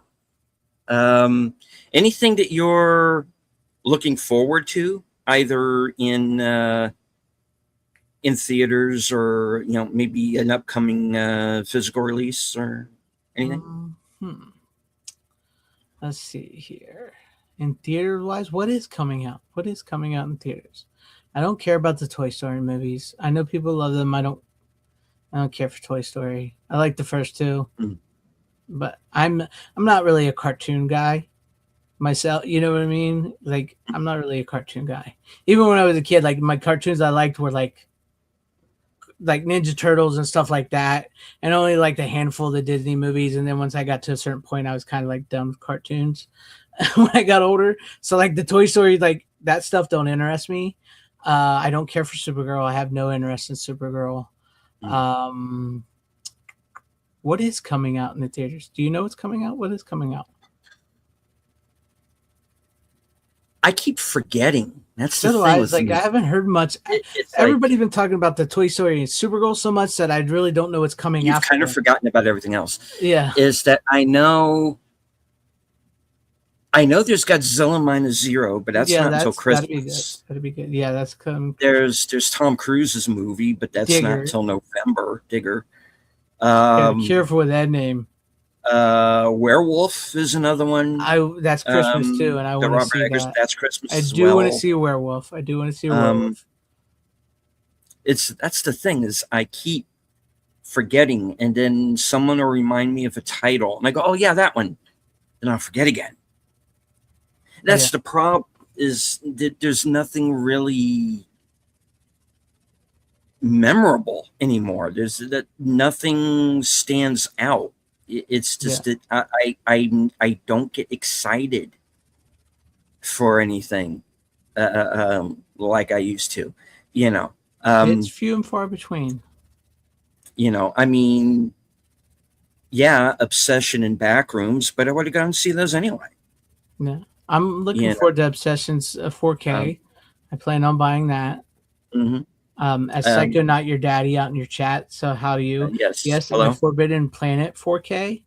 don't. Anything that you're looking forward to, either in theaters or maybe an upcoming physical release or anything? Let's see here. In theater wise, what is coming out? What is coming out in theaters? I don't care about the Toy Story movies. I know people love them. I don't care for Toy Story. I like the first two. Mm. But I'm not really a cartoon guy myself. You know what I mean? Like I'm not really a cartoon guy. Even when I was a kid, like my cartoons I liked were like Ninja Turtles and stuff like that, and only like a handful of the Disney movies. And then once I got to a certain point, I was kind of like done with cartoons when I got older. So like the Toy Story, like that stuff don't interest me. I don't care for Supergirl. I have no interest in Supergirl. What is coming out in the theaters? Do you know what's coming out? What is coming out? I keep forgetting. That's the So do thing I. with It's like me. I haven't heard much. It's Everybody's been talking about the Toy Story and Supergirl so much that I really don't know what's coming you've after. kind of forgotten about everything else. Yeah. Is that I know there's Godzilla minus zero, but that's not until Christmas. That'd be good. Yeah, that's coming. There's Tom Cruise's movie, but that's not Digger. until November. Digger. Be careful with that name. Werewolf is another one. That's Christmas too, and I want to see that. That's Christmas. I as do well. want to see a werewolf. That's the thing is I keep forgetting, and then someone will remind me of a title, and I go, "Oh yeah, that one," and I'll forget again. That's the problem. Is that there's nothing really memorable anymore. There's that nothing stands out. It's just that I don't get excited for anything like I used to. It's few and far between. I mean, yeah, Obsession and Backrooms, but I would have gone and see those anyway. Yeah, I'm looking forward to Obsession's 4K. I plan on buying that. Mm-hmm. As Psycho Not Your Daddy out in your chat. So how do you? Yes. Hello? Forbidden Planet 4K.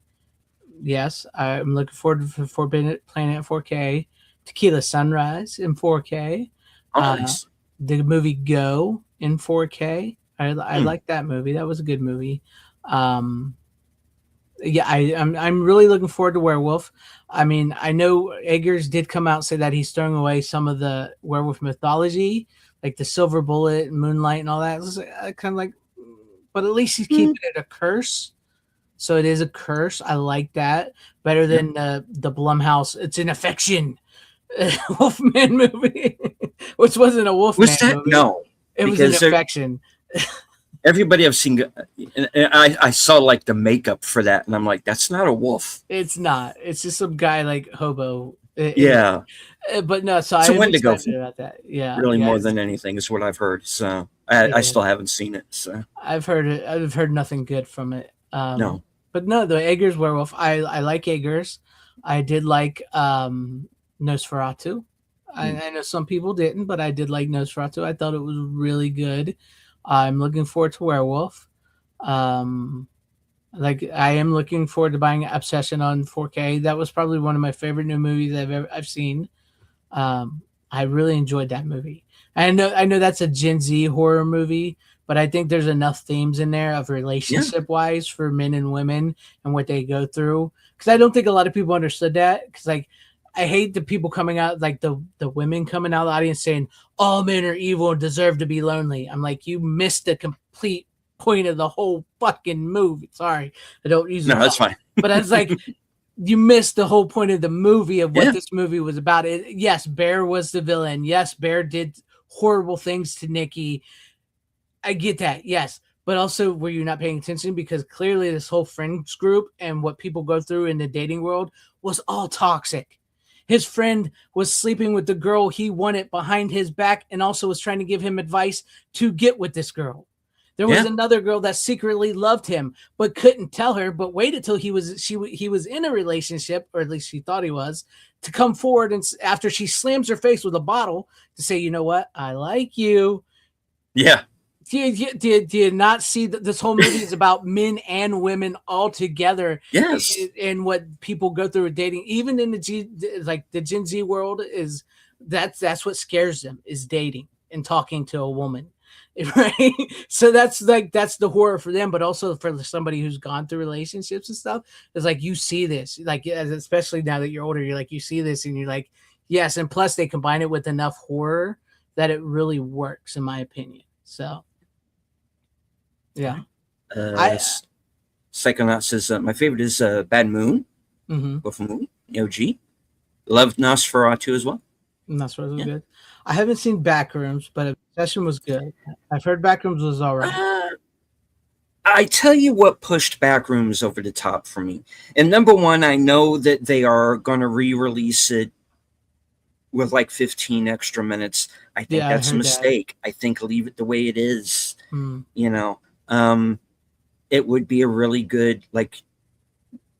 Yes, I'm looking forward to Forbidden Planet 4K. Tequila Sunrise in 4K. Nice. The movie Go in 4K. I like that movie. That was a good movie. Yeah, I'm really looking forward to Werewolf. I mean, I know Eggers did come out and say that he's throwing away some of the werewolf mythology, like the Silver Bullet, and Moonlight, and all that. It's kind of like, but at least he's keeping it a curse. So it is a curse. I like that better than the Blumhouse. It's an affection Wolfman movie, which wasn't a Wolfman Was that movie. no? It was an Because affection. everybody I've seen, and I saw like the makeup for that, and I'm like, that's not a wolf. It's not. It's just some guy like hobo. Yeah, But no. So it's a I'm Wendigo excited about that. Yeah, really more yes. than anything is what I've heard. So I Yeah. still haven't seen it. So I've heard it. I've heard nothing good from it. no, But no, the Eggers werewolf. I like Eggers. I did like Nosferatu. I know some people didn't, but I did like Nosferatu. I thought it was really good. I'm looking forward to Werewolf. Like I am looking forward to buying Obsession on 4K. That was probably one of my favorite new movies I've seen. I really enjoyed that movie. I know that's a Gen Z horror movie, but I think there's enough themes in there of relationship wise for men and women and what they go through. Because I don't think a lot of people understood that. Because like I hate the people coming out, like the women coming out of the audience saying all men are evil and deserve to be lonely. I'm like, you missed the complete point of the whole fucking movie. Sorry, I don't use no, that's fine. but I was like, you missed the whole point of the movie of what this movie was about. Yes, Bear was the villain. Yes, Bear did horrible things to Nikki. I get that. Yes. But also, were you not paying attention? Because clearly this whole friends group and what people go through in the dating world was all toxic. His friend was sleeping with the girl he wanted behind his back and also was trying to give him advice to get with this girl. There was another girl that secretly loved him, but couldn't tell her, but waited till he was in a relationship, or at least she thought he was, to come forward and after she slams her face with a bottle to say, you know what, I like you. Yeah. Do you not see that this whole movie is about men and women all together? Yes. And what people go through with dating, even in the Gen Z world, is that's what scares them, is dating and talking to a woman. Right. So that's the horror for them, but also for somebody who's gone through relationships and stuff. It's like, you see this, like, especially now that you're older, you're like, you see this and you're like, yes. And plus they combine it with enough horror that it really works, in my opinion. So yeah. Psychonaut says my favorite is Bad Moon. Wolf Moon, OG. Loved Nosferatu as well. Nosferatu was good. I haven't seen Backrooms, but Obsession was good. I've heard Backrooms was all right. I tell you what pushed Backrooms over the top for me. And number one, I know that they are going to re-release it with like 15 extra minutes. I think that's a mistake. I think leave it the way it is. You know, it would be a really good like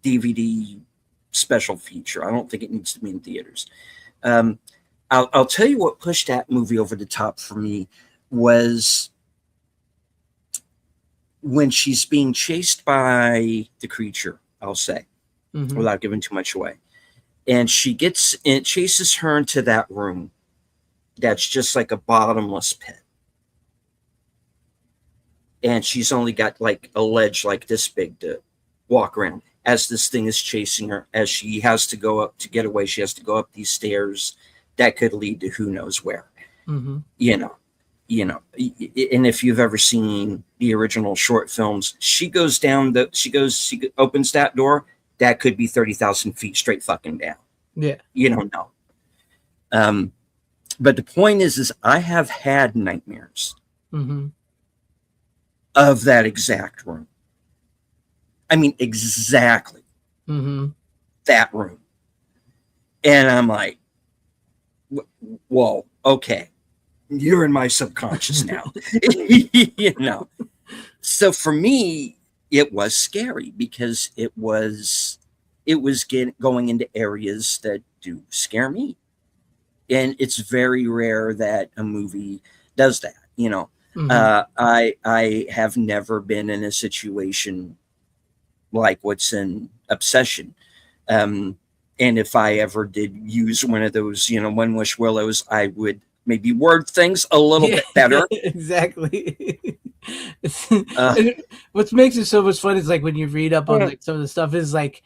DVD special feature. I don't think it needs to be in theaters. I'll tell you what pushed that movie over the top for me was when she's being chased by the creature, I'll say, without giving too much away. And it chases her into that room that's just like a bottomless pit. And she's only got like a ledge like this big to walk around as this thing is chasing her, as she has to go up to get away. She has to go up these stairs that could lead to who knows where. You know, and if you've ever seen the original short films, she goes down she opens that door that could be 30,000 feet straight fucking down. Yeah. You don't know. But the point is I have had nightmares of that exact room. I mean, exactly that room. And I'm like, whoa, okay. You're in my subconscious now. You know. So for me, it was scary because it was going into areas that do scare me. And it's very rare that a movie does that, you know. I have never been in a situation like what's in Obsession. And if I ever did use one of those, you know, One Wish Willows, I would maybe word things a little bit better. Exactly. Uh, And what makes it so much fun is like when you read up on like some of the stuff is like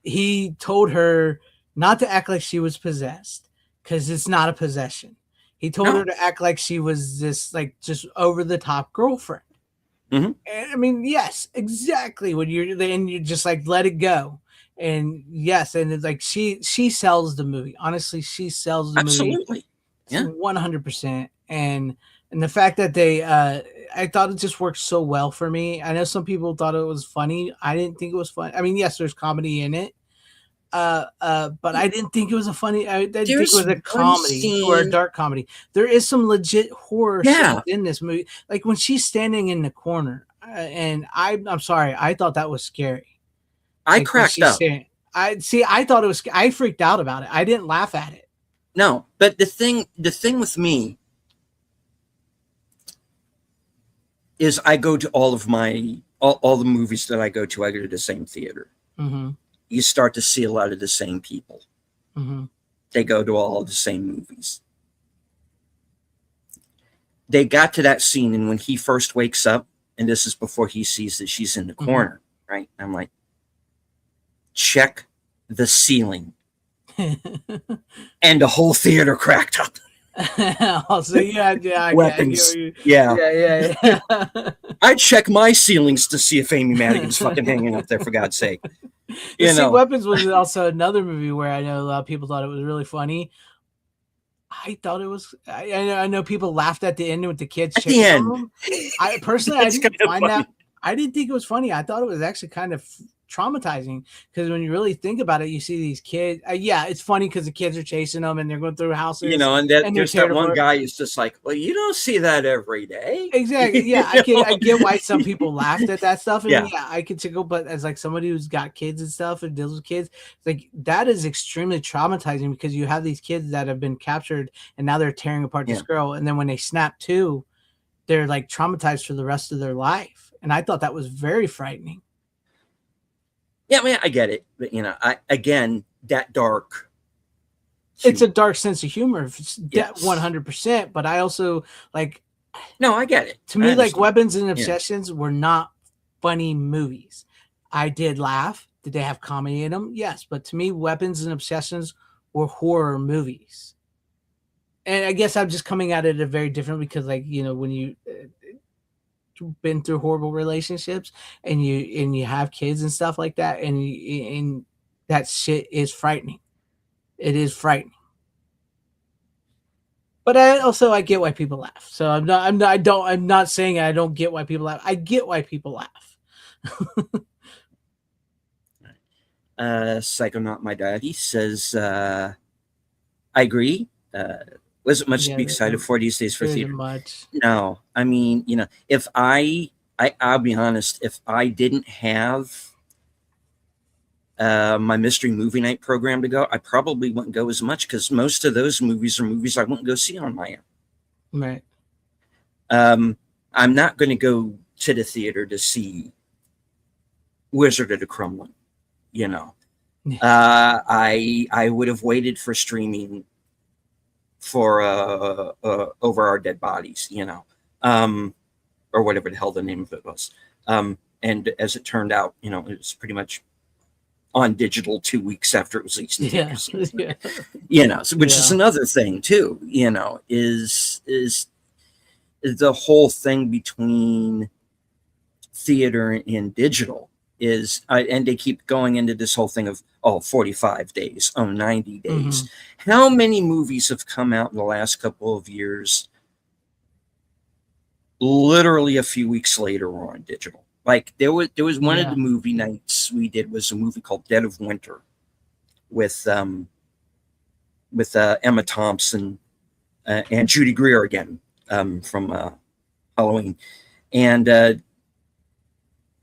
he told her not to act like she was possessed because it's not a possession. He told her no. to act like she was this like just over the top girlfriend. Hmm. And I mean, yes, exactly. When you're then you just like let it go. And yes, and it's like she sells the movie. Honestly, she sells the movie Absolutely. Yeah. 100%. And the fact that they I thought it just worked so well for me. I know some people thought it was funny. I didn't think it was fun. I mean, yes, there's comedy in it. But I didn't think it was a funny. I didn't think it There's was a one comedy or a scene. dark comedy. There is some legit horror Yeah. scenes in this movie, like when she's standing in the corner, and I'm sorry, I thought that was scary. I Like when cracked she's up. standing, I see. I thought it was. I freaked out about it. I didn't laugh at it. No, but the thing with me is I go to all of my all the movies that I go to the same theater. Mm-hmm. You start to see a lot of the same people. Mm-hmm. They go to all of the same movies. They got to that scene, and when he first wakes up, and this is before he sees that she's in the corner, right? I'm like, check the ceiling. And the whole theater cracked up. Also, yeah, Weapons. Yeah, Yeah. yeah. I check my ceilings to see if Amy Madigan's fucking hanging up there, for God's sake. You See, know, Weapons was also another movie where I know a lot of people thought it was really funny. I thought it was. I know people laughed at the end with the kids at the chasing end. them. I personally, I That's didn't kind of find that. funny. I didn't think it was funny. I thought it was actually kind of traumatizing because when you really think about it, you see these kids. Yeah, it's funny because the kids are chasing them and they're going through houses. And that And they're there's that tearing one apart. guy who's just like, well, you don't see that every day. Exactly. Yeah, I get why some people laughed at that stuff. And Yeah. I could go, but as like somebody who's got kids and stuff and deals with kids, like that is extremely traumatizing because you have these kids that have been captured and now they're tearing apart this girl. And then when they snap to, they're like traumatized for the rest of their life. And I thought that was very frightening. Yeah, man, I get it. But again, that dark. It's a dark sense of humor, Yes. 100%. But I also like. No, I get it. To me, like Weapons and Obsessions were not funny movies. I did laugh. Did they have comedy in them? Yes. But to me, Weapons and Obsessions were horror movies. And I guess I'm just coming at it a very different because, like, when you been through horrible relationships and you have kids and stuff like that, and that shit is frightening. It is frightening. But I get why people laugh. So I'm not saying I don't get why people laugh. I get why people laugh. Psychonaut My Daddy says, I agree. Wasn't much to be excited for these days for theater. Much. No, I mean, if I'll be honest, if I didn't have my mystery movie night program to go, I probably wouldn't go as much because most of those movies are movies I wouldn't go see on my own. Right. I'm not going to go to the theater to see Wizard of the Kremlin. I would have waited for streaming for Over Our Dead Bodies, or whatever the hell the name of it was. And as it turned out, it was pretty much on digital 2 weeks after it was released. Which is another thing too, is the whole thing between theater and digital is, and they keep going into this whole thing of 45 days, 90 days. Mm-hmm. How many movies have come out in the last couple of years literally a few weeks later were on digital? Like there was one of the movie nights we did was a movie called Dead of Winter with Emma Thompson and Judy Greer again from Halloween, and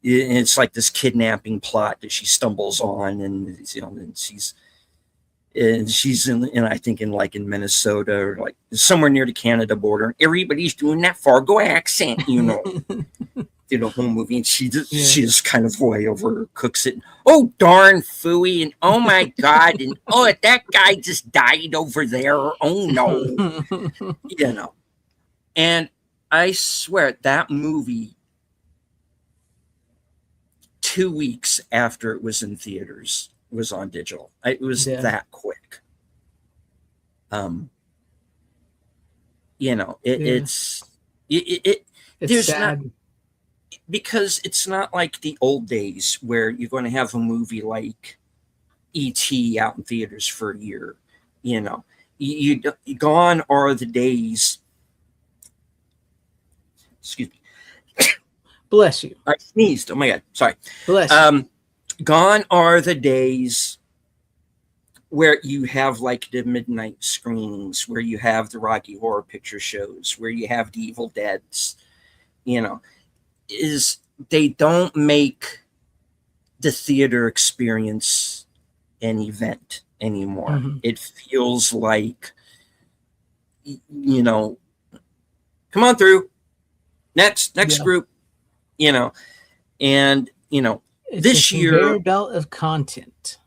it's like this kidnapping plot that she stumbles on, and she's in I think in Minnesota or like somewhere near the Canada border. Everybody's doing that Fargo accent, did a whole movie, and she just kind of way over cooks it. Oh darn phooey, and oh my god, and that guy just died over there. Oh no, and I swear that movie, 2 weeks after it was in theaters, was on digital. It was Yeah. that quick. You know, it's It's there's sad. not, because it's not like the old days where you're going to have a movie like E.T. out in theaters for a year. You know, gone are the days. Excuse me, Bless you. I sneezed. Oh my god, sorry. Bless you. Gone are the days where you have like the midnight screenings, where you have the Rocky Horror Picture Shows, where you have the Evil Deads. You know, is they don't make the theater experience an event anymore. Mhm. It feels like, you know, come on through, next Yeah. group, you know, and you know, It's this a year, conveyor belt of content.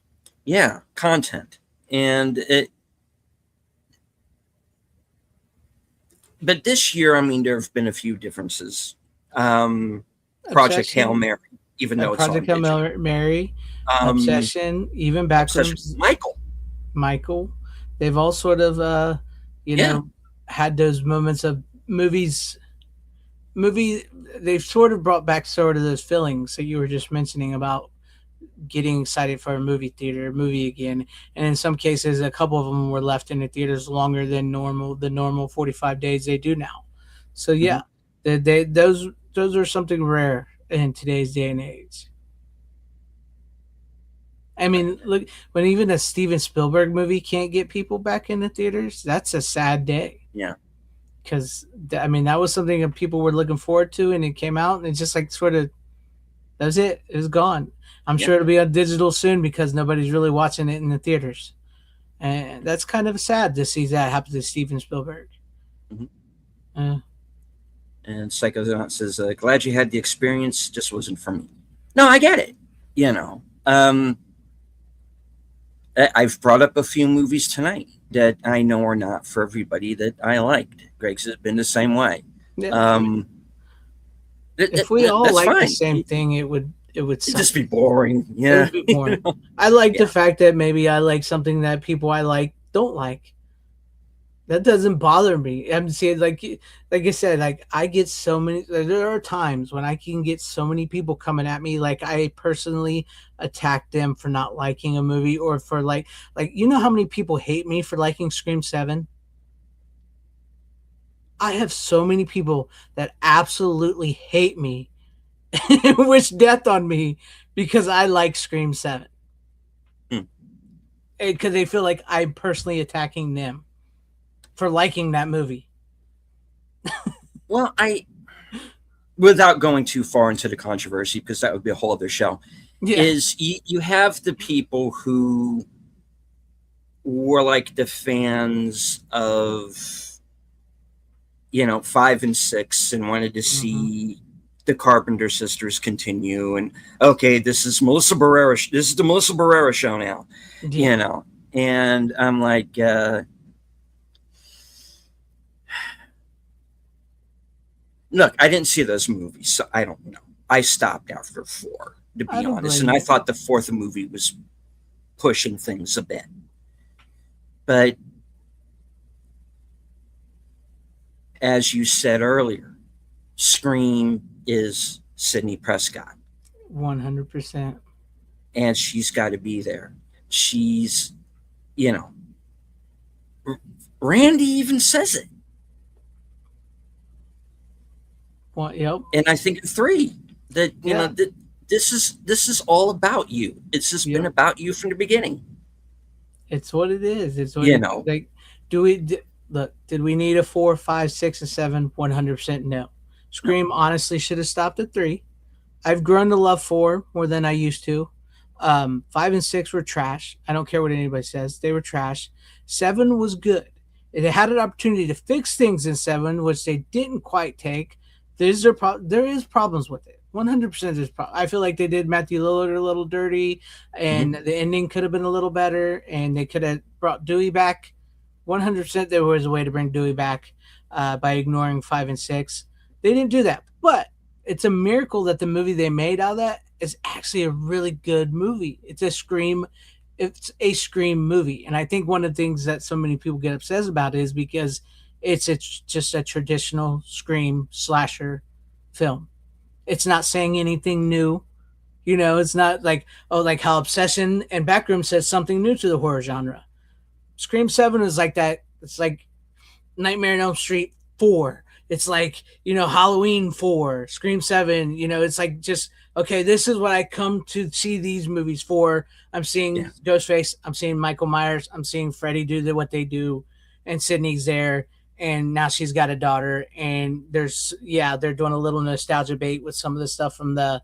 yeah, content, and it. But this year, I mean, there have been a few differences. Project Hail Obsession, Mary, even though it's on Project Hail digital. Mary, Um, Obsession, even Obsession, Backrooms, Michael. They've all sort of, you Yeah. know, had those moments of movie. They've sort of brought back sort of those feelings that you were just mentioning about getting excited for a movie again. And in some cases, a couple of them were left in the theaters longer than the normal 45 days they do now. So yeah, those are something rare in today's day and age. I mean, look, when even a Steven Spielberg movie can't get people back in the theaters, that's a sad day. Yeah. Because I mean, that was something that people were looking forward to, and it came out, and it's just like sort of that was it. It was gone. I'm Yeah. sure it'll be on digital soon because nobody's really watching it in the theaters, and that's kind of sad to see that happen to Steven Spielberg. Mhm. Uh, And Psychonaut says, "Glad you had the experience. Just wasn't for me." No, I get it. You know, I've brought up a few movies tonight that I know are not for everybody that I liked. Greg's has been the same way. yeah. Um, If we all that's liked the fine. same thing, it would It'd suck. just be boring. It Yeah. would be boring. I like the Yeah. fact that maybe I like something that people I like don't like. That doesn't bother me. I'm saying like I said, like I get so many. There are times when I can get so many people coming at me, like I personally attack them for not liking a movie or for like you know how many people hate me for liking Scream 7. I have so many people that absolutely hate me and wish death on me because I like Scream 7. Hmm. Because they feel like I'm personally attacking them for liking that movie. Well, without going too far into the controversy, because that would be a whole other show, Yeah. is you have the people who were like the fans of, 5 and 6 and wanted to see the Carpenter sisters continue. And okay, this is the Melissa Barrera show now, Yeah. And I'm like, look, I didn't see those movies, so I don't know. I stopped after 4, to I be don't honest, blame and I you. thought the 4th movie was pushing things a bit. But as you said earlier, Scream is Sidney Prescott, 100%. and she's got to be there. She's, you know, Randy even says it, Well, yep. and I think 3 that Yeah. that this is all about you. It's just been Yep. about you from the beginning. It's what it is. It's what You it, know. like. Look? Did we need a 4, 5, 6, and 7? 100% no. Scream honestly should have stopped at 3. I've grown to love 4 more than I used to. 5 and 6 were trash. I don't care what anybody says. They were trash. 7 was good. It had an opportunity to fix things in 7, which they didn't quite take. There is problems with it. 100% there's problems. I feel like they did Matthew Lillard a little dirty, and the ending could have been a little better, and they could have brought Dewey back. 100% there was a way to bring Dewey back by ignoring 5 and 6. They didn't do that, but it's a miracle that the movie they made out of that is actually a really good movie. It's a Scream movie. And I think one of the things that so many people get obsessed about is because it's just a traditional Scream slasher film. It's not saying anything new. You know, it's not like, oh, like how Obsession and Backroom says something new to the horror genre. Scream 7 is like that. It's like Nightmare on Elm Street 4. It's like, Halloween 4, Scream 7. It's like just, okay, this is what I come to see these movies for. I'm seeing Ghostface. I'm seeing Michael Myers. I'm seeing Freddy do what they do. And Sydney's there. And now she's got a daughter. And they're doing a little nostalgia bait with some of the stuff from the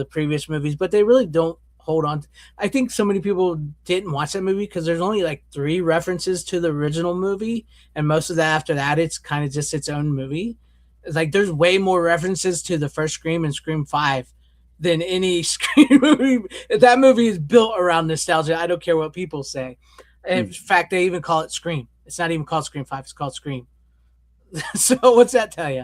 previous movies. But they really don't hold on. I think so many people didn't watch that movie because there's only like 3 references to the original movie, and most of that after that it's kind of just its own movie. It's like there's way more references to the first Scream and Scream 5 than any Scream movie. That movie is built around nostalgia. I don't care what people say. In fact, they even call it Scream. It's not even called Scream 5. It's called Scream. So what's that tell you?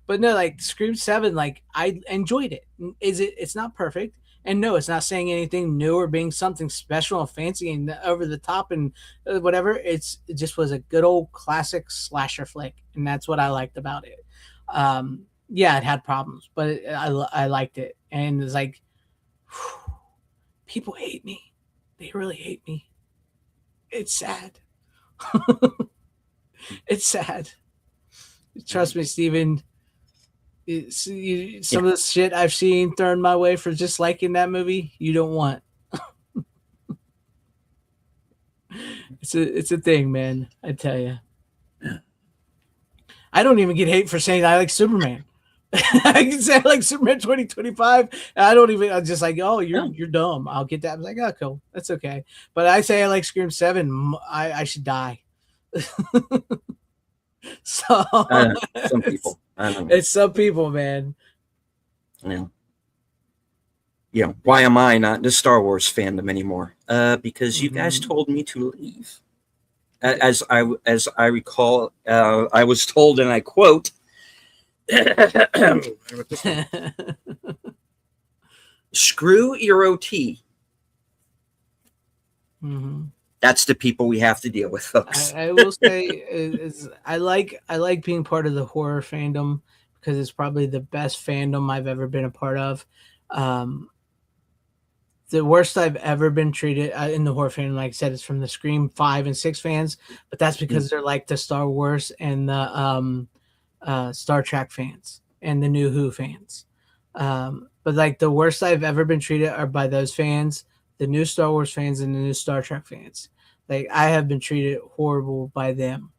But no, like Scream 7, like I enjoyed it. It's not perfect. And no, it's not saying anything new or being something special and fancy and over the top and whatever. It just was a good old classic slasher flick, and that's what I liked about it. Yeah, it had problems, but I liked it. And it's like, people hate me. They really hate me. It's sad. It's sad. Trust me, Steven. Some of the shit I've seen thrown my way for just liking that movie, you don't want. It's a thing, man. I tell you. I don't even get hate for saying I like Superman. I can say I like Superman 2025. I'm just like, oh, you're dumb. I'll get that. I'm like, oh, cool. That's okay. But I say I like Scream 7. I should die. So some people. I don't know. It's some people, man. Yeah. Why am I not in the Star Wars fandom anymore? Because you guys told me to leave. As I recall, I was told, and I quote, "Screw your OT." Mm-hmm. That's the people we have to deal with, folks. I will say, I like being part of the horror fandom because it's probably the best fandom I've ever been a part of. The worst I've ever been treated in the horror fandom, like I said, is from the Scream 5 and 6 fans, but that's because they're like the Star Wars and the Star Trek fans and the New Who fans. But like the worst I've ever been treated are by those fans, the new Star Wars fans and the new Star Trek fans. Like I have been treated horrible by them.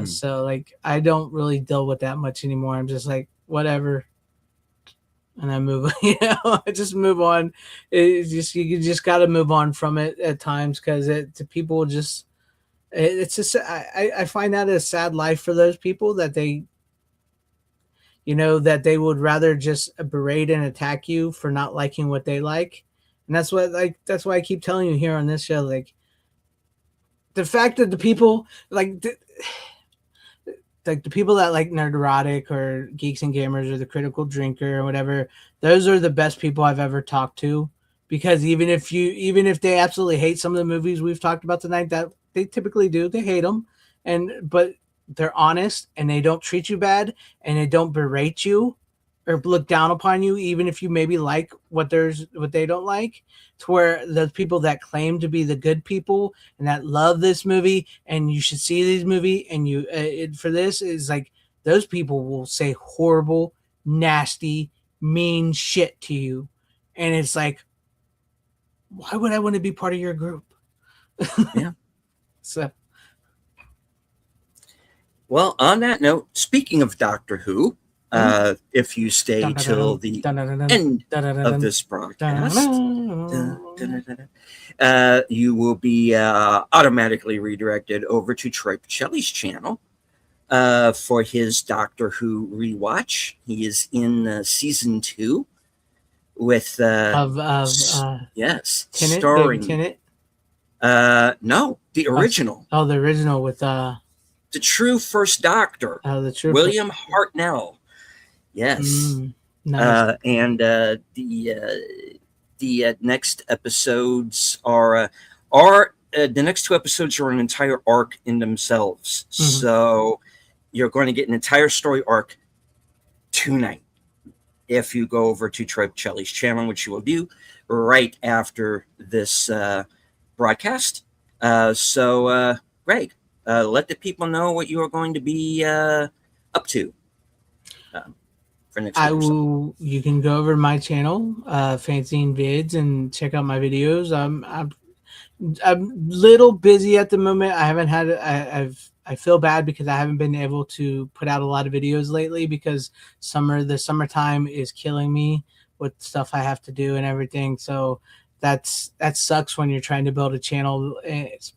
So like I don't really deal with that much anymore. I'm just like, whatever. And I move, I just move on. You just got to move on from it at times because people just, it's just, I find that a sad life for those people that they would rather just berate and attack you for not liking what they like. And that's why I keep telling you here on this show, like the fact that the people like the people that like Nerderotic or Geeks and Gamers or the Critical Drinker or whatever, those are the best people I've ever talked to, because even if they absolutely hate some of the movies we've talked about tonight, that they typically do, they hate them, but they're honest and they don't treat you bad and they don't berate you or look down upon you, even if you maybe like what they don't like, to where the people that claim to be the good people and that love this movie and you should see this movie and you for this is like, those people will say horrible, nasty, mean shit to you. And it's like, why would I want to be part of your group? Yeah. So. Well, on that note, speaking of Doctor Who, if you stay till the end of this broadcast, you will be automatically redirected over to Troy Pacelli's channel for his Doctor Who rewatch. He is in season 2 with yes, Tennant, starring David no, the original. The original with the true first Doctor, the true William Hartnell. Yes. Nice. And the next episodes are the next two episodes are an entire arc in themselves. Mhm. So you're going to get an entire story arc tonight if you go over to Trope Chelly's channel, which you will do right after this broadcast. Greg, let the people know what you are going to be up to for next week or so. You can go over to my channel, FanZcene Vids, and check out my videos. I'm little busy at the moment. I haven't had I feel bad because I haven't been able to put out a lot of videos lately because the summertime is killing me with stuff I have to do and everything. So that sucks when you're trying to build a channel.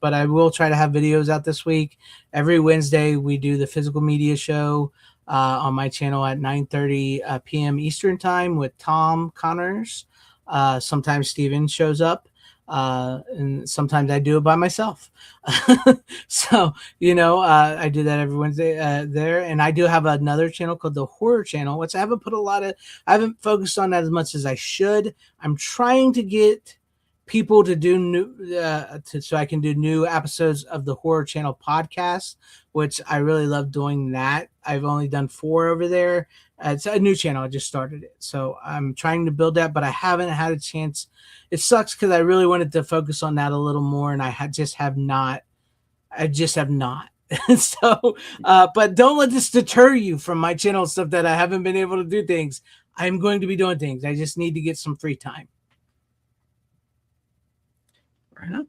But I will try to have videos out this week. Every Wednesday we do the physical media show on my channel at 9:30 p.m. Eastern time with Tom Connors. Sometimes Steven shows up. And sometimes I do it by myself. So, I do that every Wednesday there. And I do have another channel called the Horror Channel, which I haven't focused on as much as I should. I'm trying to get people to do so I can do new episodes of the Horror Channel podcast, which I really love doing that. I've only done 4 over there. It's a new channel. I just started it. So I'm trying to build that, but I haven't had a chance. It sucks because I really wanted to focus on that a little more, and just have not. I just have not. So, but don't let this deter you from my channel stuff that I haven't been able to do things. I'm going to be doing things. I just need to get some free time. Right on.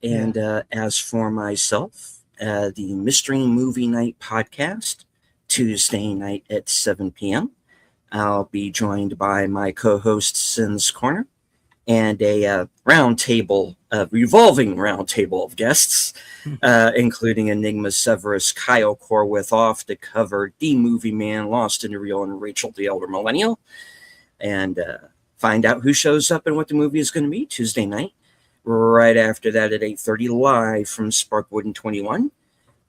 And as for myself, the Mystery Movie Night podcast, Tuesday night at 7 p.m. I'll be joined by my co-host Sin's Corner and a revolving round table of guests, including Enigma Severus, Kyle Corwithoff to cover The Movie Man, Lost in the Real, and Rachel the Elder Millennial, and find out who shows up and what the movie is going to be Tuesday night. Right after that at 8:30, live from Sparkwood and 21,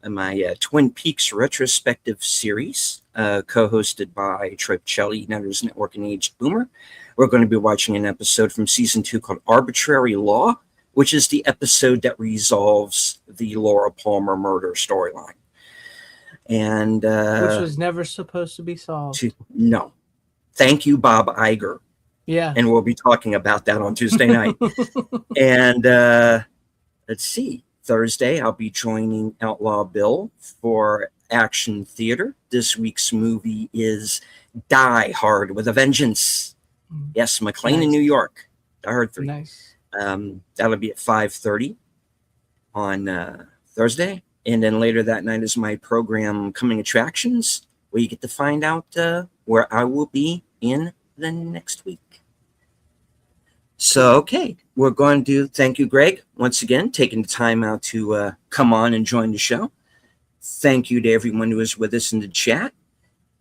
my Twin Peaks retrospective series, co-hosted by Trope Chelly, Netters Network, and Aged Boomer. We're going to be watching an episode from season 2 called Arbitrary Law, which is the episode that resolves the Laura Palmer murder storyline. And which was never supposed to be solved. No. Thank you, Bob Iger. Yeah. And we'll be talking about that on Tuesday night. And let's see. Thursday, I'll be joining Outlaw Bill for Action Theater. This week's movie is Die Hard with a Vengeance. Yes, McLean in New York. Die Hard 3. Nice. That'll be at 5:30 on Thursday. And then later that night is my program, Coming Attractions, where you get to find out where I will be in the next week. So, okay, we're going to thank you, Greg, once again, taking the time out to come on and join the show. Thank you to everyone who is with us in the chat.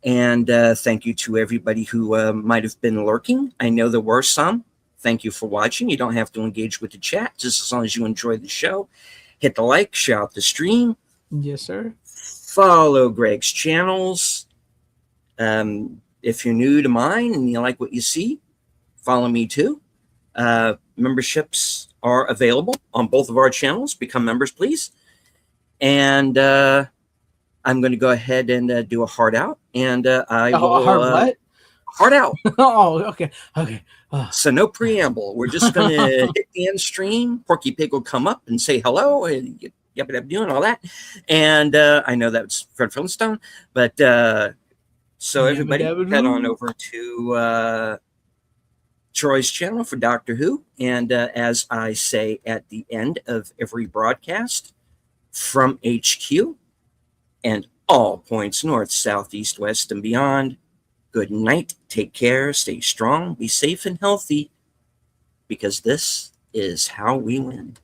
And thank you to everybody who might have been lurking. I know there were some. Thank you for watching. You don't have to engage with the chat, just as long as you enjoy the show. Hit the like, share out the stream. Yes, sir. Follow Greg's channels. If you're new to mine and you like what you see, follow me too. Memberships are available on both of our channels. Become members, please. And I'm going to go ahead and do a heart out. And I will. Heart what? Heart out. Oh, okay. Okay. So no preamble. We're just going to hit the end stream. Porky Pig will come up and say hello and doing all that. And I know that's Fred Flintstone, but so everybody head on over to Troy's channel for Doctor Who. And as I say at the end of every broadcast, from HQ and all points north, south, east, west, and beyond, good night, take care, stay strong, be safe and healthy, because this is how we win.